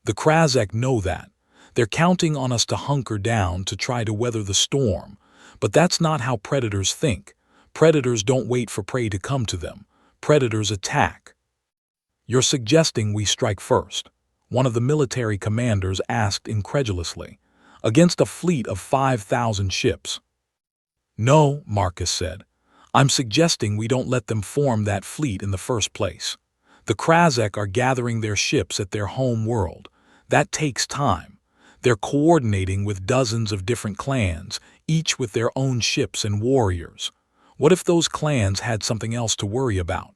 The Krasek know that. They're counting on us to hunker down to try to weather the storm. But that's not how predators think. Predators don't wait for prey to come to them. Predators attack. You're suggesting we strike first? One of the military commanders asked incredulously. Against a fleet of 5,000 ships. No, Marcus said. I'm suggesting we don't let them form that fleet in the first place. The Krasek are gathering their ships at their home world. That takes time. They're coordinating with dozens of different clans, each with their own ships and warriors. What if those clans had something else to worry about?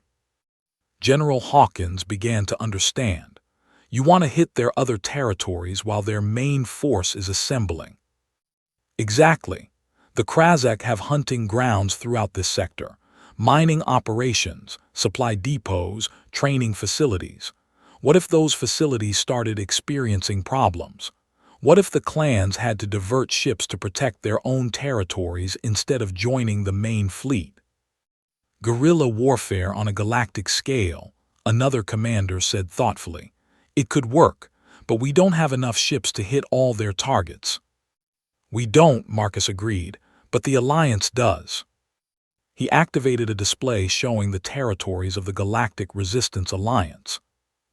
General Hawkins began to understand. You want to hit their other territories while their main force is assembling. Exactly. The Krasek have hunting grounds throughout this sector, mining operations, supply depots, training facilities. What if those facilities started experiencing problems? What if the clans had to divert ships to protect their own territories instead of joining the main fleet? Guerrilla warfare on a galactic scale, another commander said thoughtfully. It could work, but we don't have enough ships to hit all their targets. We don't, Marcus agreed, but the Alliance does. He activated a display showing the territories of the Galactic Resistance Alliance.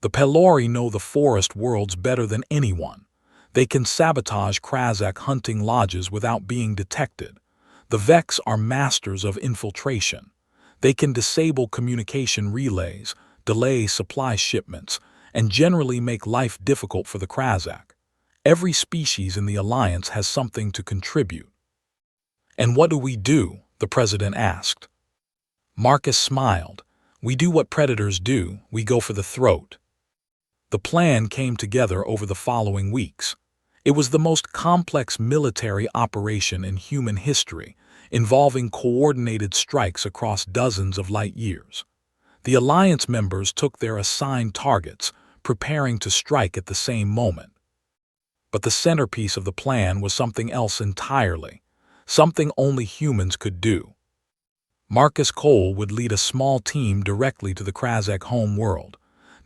The Pelori know the forest worlds better than anyone. They can sabotage Krasek hunting lodges without being detected. The Vex are masters of infiltration. They can disable communication relays, delay supply shipments, and generally make life difficult for the Krasek. Every species in the Alliance has something to contribute. And what do we do? The president asked. Marcus smiled. We do what predators do, we go for the throat. The plan came together over the following weeks. It was the most complex military operation in human history, involving coordinated strikes across dozens of light years. The Alliance members took their assigned targets, preparing to strike at the same moment. But the centerpiece of the plan was something else entirely, something only humans could do. Marcus Cole would lead a small team directly to the Krasek home world,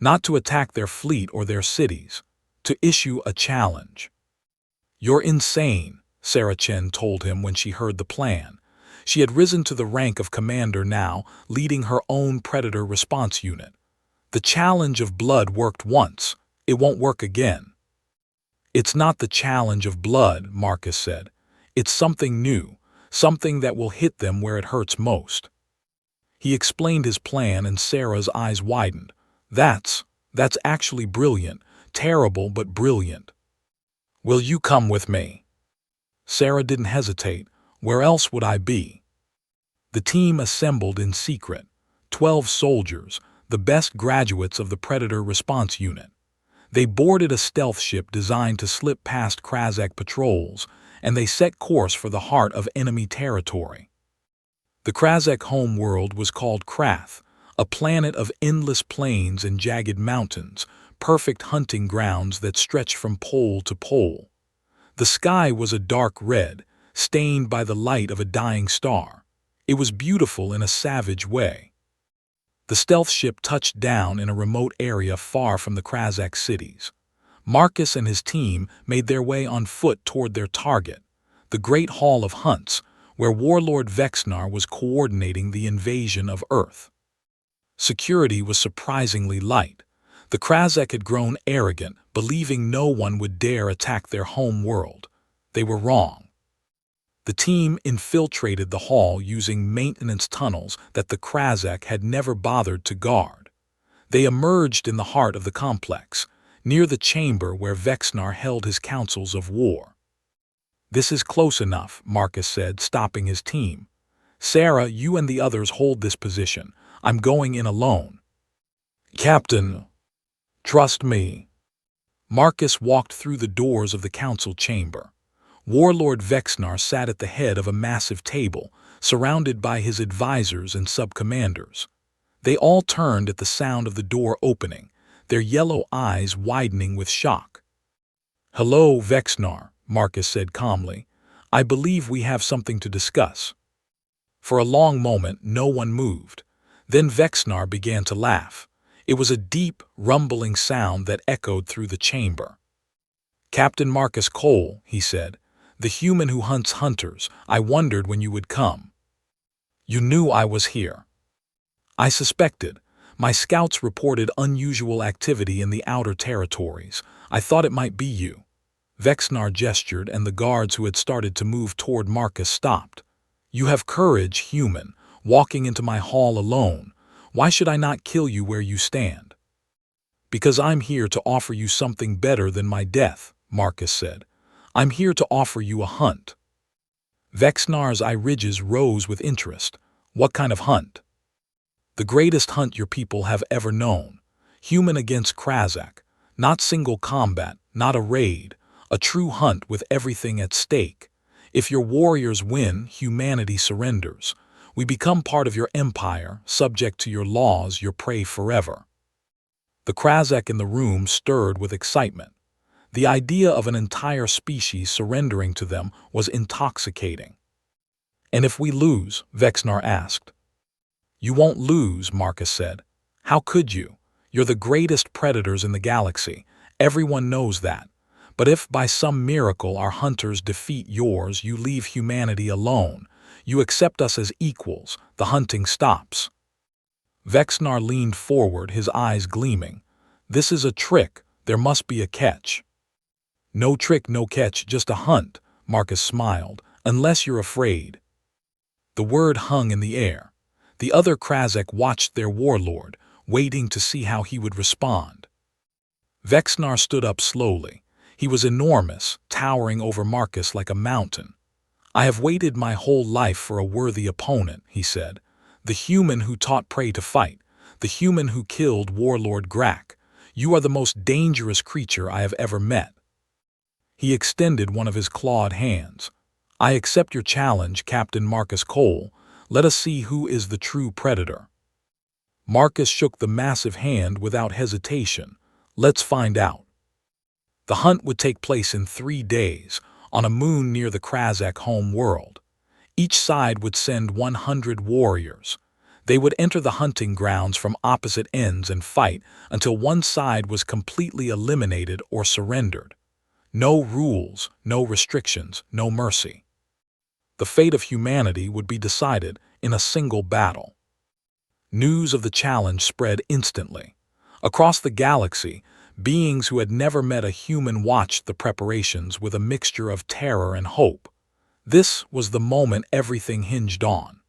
not to attack their fleet or their cities, to issue a challenge. You're insane, Sarah Chen told him when she heard the plan. She had risen to the rank of commander now, leading her own predator response unit. The challenge of blood worked once, it won't work again. It's not the challenge of blood, Marcus said. It's something new, something that will hit them where it hurts most. He explained his plan and Sarah's eyes widened. That's actually brilliant, terrible but brilliant. Will you come with me? Sarah didn't hesitate. Where else would I be? The team assembled in secret. 12 soldiers, the best graduates of the Predator Response Unit. They boarded a stealth ship designed to slip past Krasek patrols, and they set course for the heart of enemy territory. The Krasek home world was called Krath, a planet of endless plains and jagged mountains, perfect hunting grounds that stretched from pole to pole. The sky was a dark red, stained by the light of a dying star. It was beautiful in a savage way. The stealth ship touched down in a remote area far from the Krasek cities. Marcus and his team made their way on foot toward their target, the Great Hall of Hunts, where Warlord Vexnar was coordinating the invasion of Earth. Security was surprisingly light. The Krasek had grown arrogant, believing no one would dare attack their home world. They were wrong. The team infiltrated the hall using maintenance tunnels that the Krasek had never bothered to guard. They emerged in the heart of the complex, near the chamber where Vexnar held his councils of war. This is close enough, Marcus said, stopping his team. Sarah, you and the others hold this position. I'm going in alone. Captain, trust me. Marcus walked through the doors of the council chamber. Warlord Vexnar sat at the head of a massive table, surrounded by his advisors and sub-commanders. They all turned at the sound of the door opening, their yellow eyes widening with shock. Hello, Vexnar, Marcus said calmly. I believe we have something to discuss. For a long moment, no one moved. Then Vexnar began to laugh. It was a deep, rumbling sound that echoed through the chamber. Captain Marcus Cole, he said, the human who hunts hunters, I wondered when you would come. You knew I was here. I suspected. My scouts reported unusual activity in the outer territories. I thought it might be you. Vexnar gestured, and the guards who had started to move toward Marcus stopped. You have courage, human, walking into my hall alone. Why should I not kill you where you stand? Because I'm here to offer you something better than my death, Marcus said. I'm here to offer you a hunt. Vexnar's eye ridges rose with interest. What kind of hunt? The greatest hunt your people have ever known. Human against Krazak. Not single combat, not a raid. A true hunt with everything at stake. If your warriors win, humanity surrenders. We become part of your empire, subject to your laws, your prey forever. The Krazak in the room stirred with excitement. The idea of an entire species surrendering to them was intoxicating. And if we lose? Vexnar asked. You won't lose, Marcus said. How could you? You're the greatest predators in the galaxy. Everyone knows that. But if by some miracle our hunters defeat yours, you leave humanity alone. You accept us as equals. The hunting stops. Vexnar leaned forward, his eyes gleaming. This is a trick. There must be a catch. No trick, no catch, just a hunt, Marcus smiled, unless you're afraid. The word hung in the air. The other Krazak watched their warlord, waiting to see how he would respond. Vexnar stood up slowly. He was enormous, towering over Marcus like a mountain. I have waited my whole life for a worthy opponent, he said. The human who taught prey to fight. The human who killed Warlord Grak. You are the most dangerous creature I have ever met. He extended one of his clawed hands. I accept your challenge, Captain Marcus Cole. Let us see who is the true predator. Marcus shook the massive hand without hesitation. Let's find out. The hunt would take place in 3 days, on a moon near the Krazak home world. Each side would send 100 warriors. They would enter the hunting grounds from opposite ends and fight until one side was completely eliminated or surrendered. No rules, no restrictions, no mercy. The fate of humanity would be decided in a single battle. News of the challenge spread instantly. Across the galaxy, beings who had never met a human watched the preparations with a mixture of terror and hope. This was the moment everything hinged on.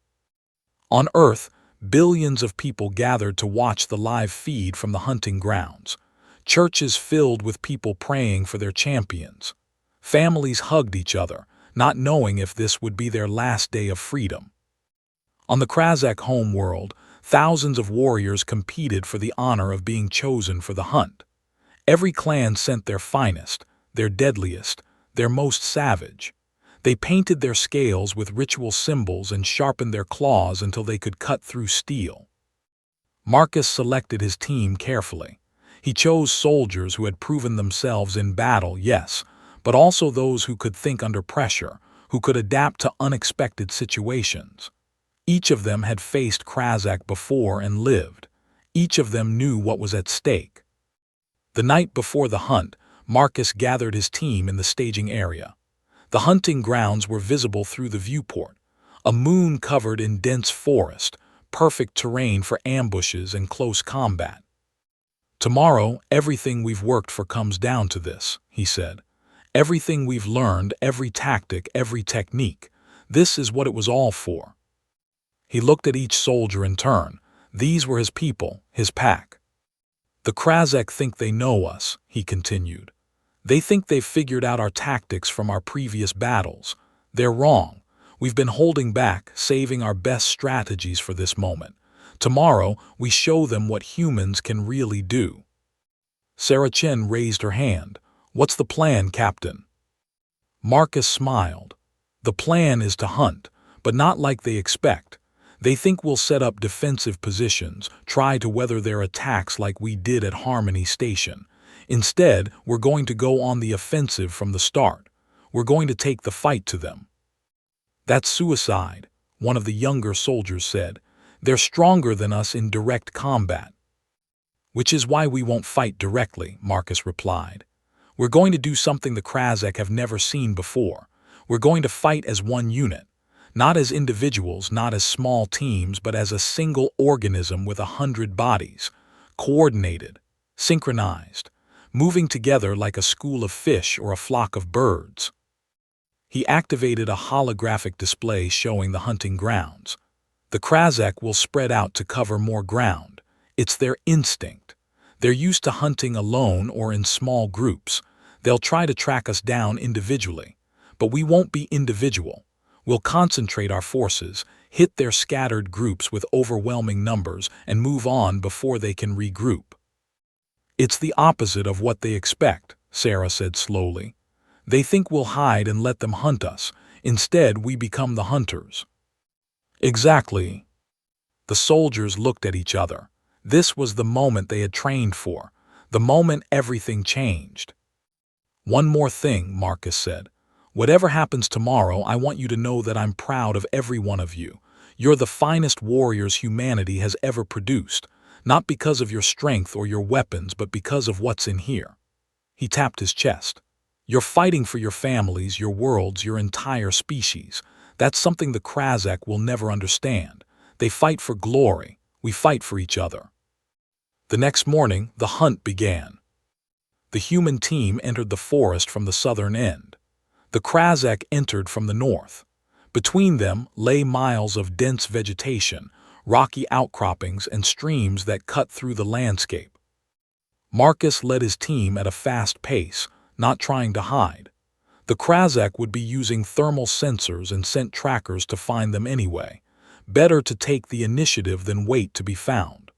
On Earth, billions of people gathered to watch the live feed from the hunting grounds. Churches filled with people praying for their champions. Families hugged each other, not knowing if this would be their last day of freedom. On the Krazak home world, thousands of warriors competed for the honor of being chosen for the hunt. Every clan sent their finest, their deadliest, their most savage. They painted their scales with ritual symbols and sharpened their claws until they could cut through steel. Marcus selected his team carefully. He chose soldiers who had proven themselves in battle, yes, but also those who could think under pressure, who could adapt to unexpected situations. Each of them had faced Krazak before and lived. Each of them knew what was at stake. The night before the hunt, Marcus gathered his team in the staging area. The hunting grounds were visible through the viewport, a moon covered in dense forest, perfect terrain for ambushes and close combat. Tomorrow, everything we've worked for comes down to this, he said. Everything we've learned, every tactic, every technique, this is what it was all for. He looked at each soldier in turn. These were his people, his pack. The Krazak think they know us, he continued. They think they've figured out our tactics from our previous battles. They're wrong. We've been holding back, saving our best strategies for this moment. Tomorrow, we show them what humans can really do. Sarah Chen raised her hand. What's the plan, Captain? Marcus smiled. The plan is to hunt, but not like they expect. They think we'll set up defensive positions, try to weather their attacks like we did at Harmony Station. Instead, we're going to go on the offensive from the start. We're going to take the fight to them. That's suicide, one of the younger soldiers said. They're stronger than us in direct combat. Which is why we won't fight directly, Marcus replied. We're going to do something the Krasek have never seen before. We're going to fight as one unit. Not as individuals, not as small teams, but as a single organism with 100 bodies. Coordinated, synchronized, moving together like a school of fish or a flock of birds. He activated a holographic display showing the hunting grounds. The Krasek will spread out to cover more ground. It's their instinct. They're used to hunting alone or in small groups. They'll try to track us down individually. But we won't be individual. We'll concentrate our forces, hit their scattered groups with overwhelming numbers, and move on before they can regroup. It's the opposite of what they expect, Sarah said slowly. They think we'll hide and let them hunt us. Instead, we become the hunters. Exactly. The soldiers looked at each other. This was the moment they had trained for, the moment everything changed. One more thing, Marcus said. Whatever happens tomorrow, I want you to know that I'm proud of every one of you. You're the finest warriors humanity has ever produced, not because of your strength or your weapons, but because of what's in here. He tapped his chest. You're fighting for your families, your worlds, your entire species. That's something the Krasek will never understand. They fight for glory. We fight for each other. The next morning, the hunt began. The human team entered the forest from the southern end. The Krasek entered from the north. Between them lay miles of dense vegetation, rocky outcroppings, and streams that cut through the landscape. Marcus led his team at a fast pace, not trying to hide. The Krasek would be using thermal sensors and scent trackers to find them anyway. Better to take the initiative than wait to be found.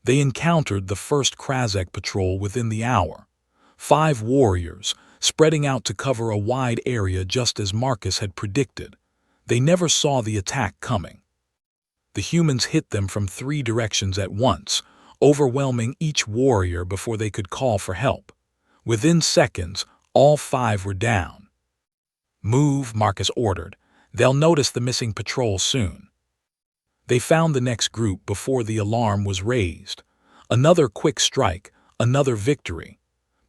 They encountered the first Krasek patrol within the hour. 5 warriors, spreading out to cover a wide area just as Marcus had predicted. They never saw the attack coming. The humans hit them from 3 directions at once, overwhelming each warrior before they could call for help. Within seconds, all 5 were down. Move, Marcus ordered. They'll notice the missing patrol soon. They found the next group before the alarm was raised. Another quick strike, another victory.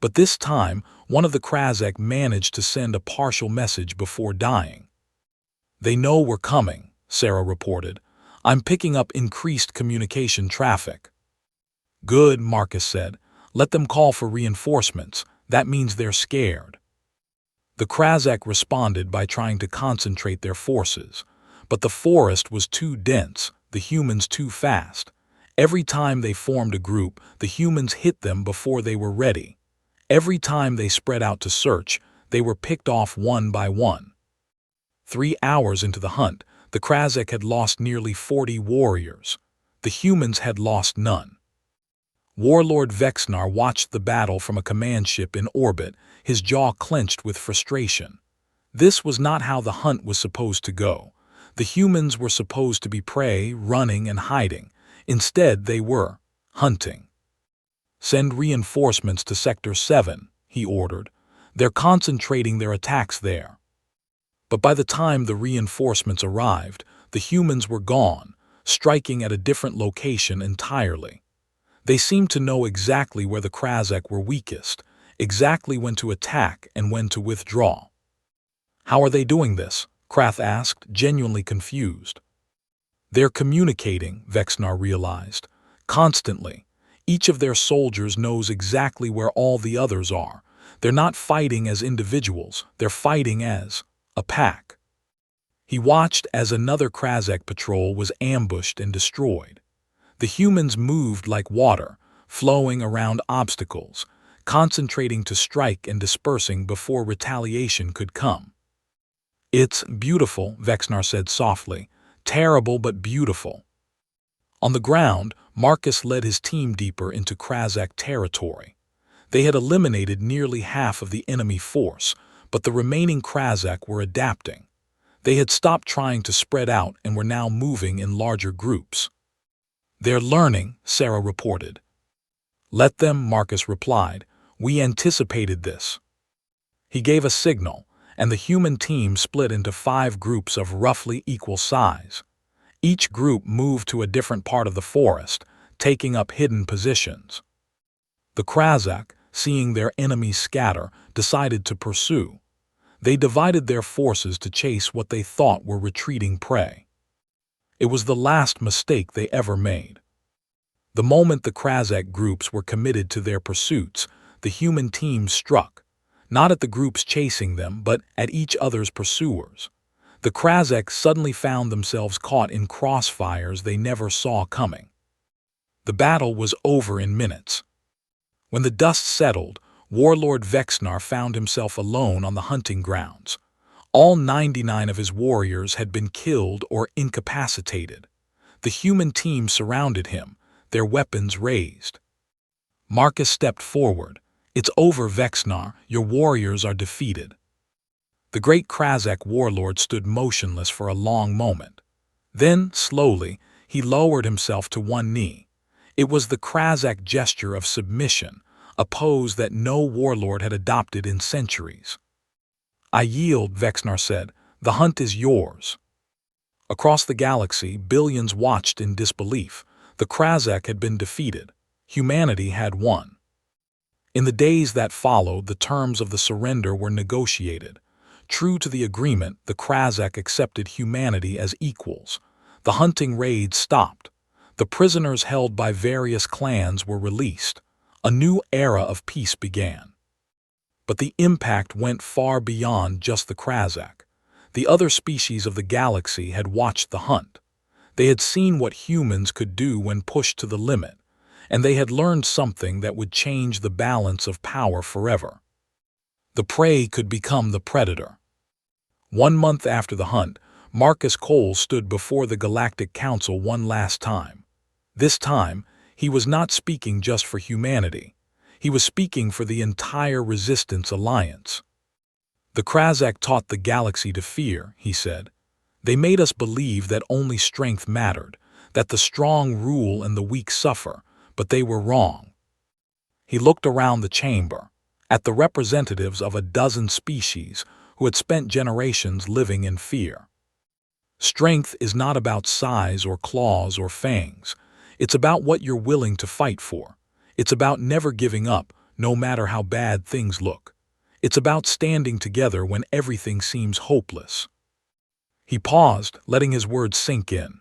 But this time, one of the Krasek managed to send a partial message before dying. They know we're coming, Sarah reported. I'm picking up increased communication traffic. Good, Marcus said. Let them call for reinforcements. That means they're scared. The Krasek responded by trying to concentrate their forces. But the forest was too dense, the humans too fast. Every time they formed a group, the humans hit them before they were ready. Every time they spread out to search, they were picked off one by one. 3 hours into the hunt, the Krasek had lost nearly 40 warriors. The humans had lost none. Warlord Vexnar watched the battle from a command ship in orbit, his jaw clenched with frustration. This was not how the hunt was supposed to go. The humans were supposed to be prey, running and hiding. Instead, they were hunting. Send reinforcements to Sector 7, he ordered. They're concentrating their attacks there. But by the time the reinforcements arrived, the humans were gone, striking at a different location entirely. They seemed to know exactly where the Krasek were weakest, exactly when to attack and when to withdraw. How are they doing this? Krath asked, genuinely confused. They're communicating, Vexnar realized. Constantly. Each of their soldiers knows exactly where all the others are. They're not fighting as individuals, they're fighting as a pack. He watched as another Krasek patrol was ambushed and destroyed. The humans moved like water, flowing around obstacles, concentrating to strike and dispersing before retaliation could come. "It's beautiful," Vexnar said softly. "Terrible but beautiful." On the ground, Marcus led his team deeper into Krazak territory. They had eliminated nearly half of the enemy force, but the remaining Krazak were adapting. They had stopped trying to spread out and were now moving in larger groups. "They're learning," Sarah reported. "Let them," Marcus replied. "We anticipated this." He gave a signal, and the human team split into 5 groups of roughly equal size. Each group moved to a different part of the forest, taking up hidden positions. The Krazak, seeing their enemies scatter, decided to pursue. They divided their forces to chase what they thought were retreating prey. It was the last mistake they ever made. The moment the Krazak groups were committed to their pursuits, the human teams struck, not at the groups chasing them, but at each other's pursuers. The Krazak suddenly found themselves caught in crossfires they never saw coming. The battle was over in minutes. When the dust settled, Warlord Vexnar found himself alone on the hunting grounds. All 99 of his warriors had been killed or incapacitated. The human team surrounded him, their weapons raised. Marcus stepped forward. "It's over, Vexnar. Your warriors are defeated." The great Krazak warlord stood motionless for a long moment. Then, slowly, he lowered himself to one knee. It was the Krazak gesture of submission, a pose that no warlord had adopted in centuries. "I yield," Vexnar said. "The hunt is yours." Across the galaxy, billions watched in disbelief. The Krazak had been defeated. Humanity had won. In the days that followed, the terms of the surrender were negotiated. True to the agreement, the Krazak accepted humanity as equals. The hunting raids stopped. The prisoners held by various clans were released. A new era of peace began. But the impact went far beyond just the Krazak. The other species of the galaxy had watched the hunt. They had seen what humans could do when pushed to the limit, and they had learned something that would change the balance of power forever. The prey could become the predator. 1 month after the hunt, Marcus Cole stood before the Galactic Council one last time. This time, he was not speaking just for humanity. He was speaking for the entire Resistance Alliance. "The Krazak taught the galaxy to fear," he said. "They made us believe that only strength mattered, that the strong rule and the weak suffer, but they were wrong." He looked around the chamber, at the representatives of a dozen species who had spent generations living in fear. "Strength is not about size or claws or fangs. It's about what you're willing to fight for. It's about never giving up, no matter how bad things look. It's about standing together when everything seems hopeless." He paused, letting his words sink in.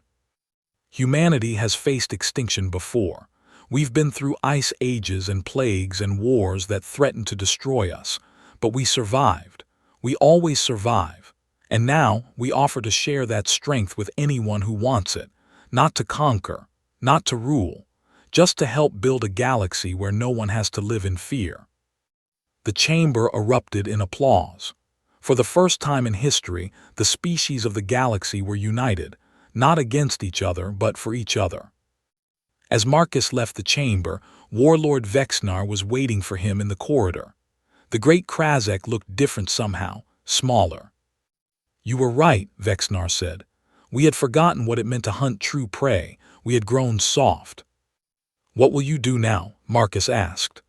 "Humanity has faced extinction before. We've been through ice ages and plagues and wars that threatened to destroy us, but we survived. We always survive. And now we offer to share that strength with anyone who wants it, not to conquer, not to rule, just to help build a galaxy where no one has to live in fear." The chamber erupted in applause. For the first time in history, the species of the galaxy were united, not against each other, but for each other. As Marcus left the chamber, Warlord Vexnar was waiting for him in the corridor. The great Krazak looked different somehow, smaller. "You were right," Vexnar said. "We had forgotten what it meant to hunt true prey. We had grown soft." "What will you do now?" Marcus asked.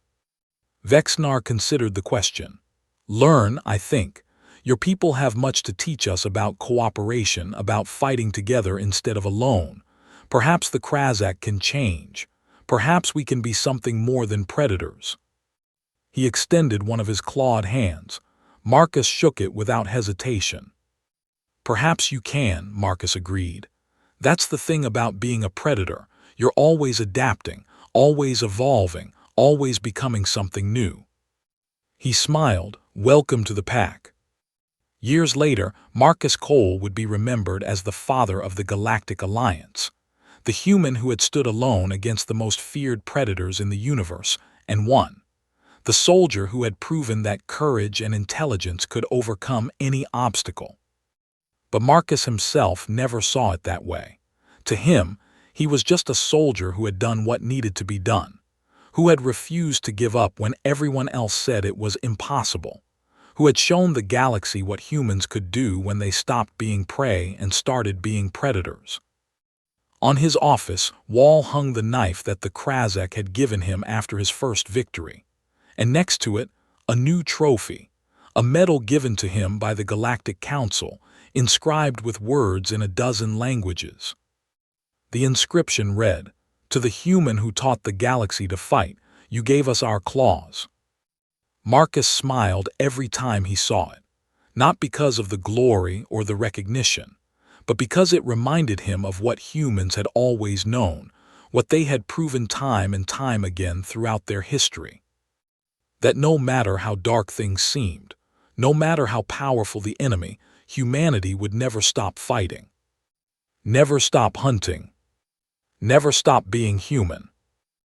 Vexnar considered the question. "Learn, I think. Your people have much to teach us about cooperation, about fighting together instead of alone. Perhaps the Krazak can change. Perhaps we can be something more than predators." He extended one of his clawed hands. Marcus shook it without hesitation. "Perhaps you can," Marcus agreed. "That's the thing about being a predator. You're always adapting, always evolving, always becoming something new." He smiled. "Welcome to the pack." Years later, Marcus Cole would be remembered as the father of the Galactic Alliance, the human who had stood alone against the most feared predators in the universe and won. the soldier who had proven that courage and intelligence could overcome any obstacle. But Marcus himself never saw it that way. To him, he was just a soldier who had done what needed to be done, who had refused to give up when everyone else said it was impossible, who had shown the galaxy what humans could do when they stopped being prey and started being predators. On his office wall hung the knife that the Krazek had given him after his first victory, and next to it, a new trophy, a medal given to him by the Galactic Council, inscribed with words in 12 languages. The inscription read, "To the human who taught the galaxy to fight, you gave us our claws." Marcus smiled every time he saw it, not because of the glory or the recognition, but because it reminded him of what humans had always known, what they had proven time and time again throughout their history. That no matter how dark things seemed, no matter how powerful the enemy, humanity would never stop fighting, never stop hunting, never stop being human.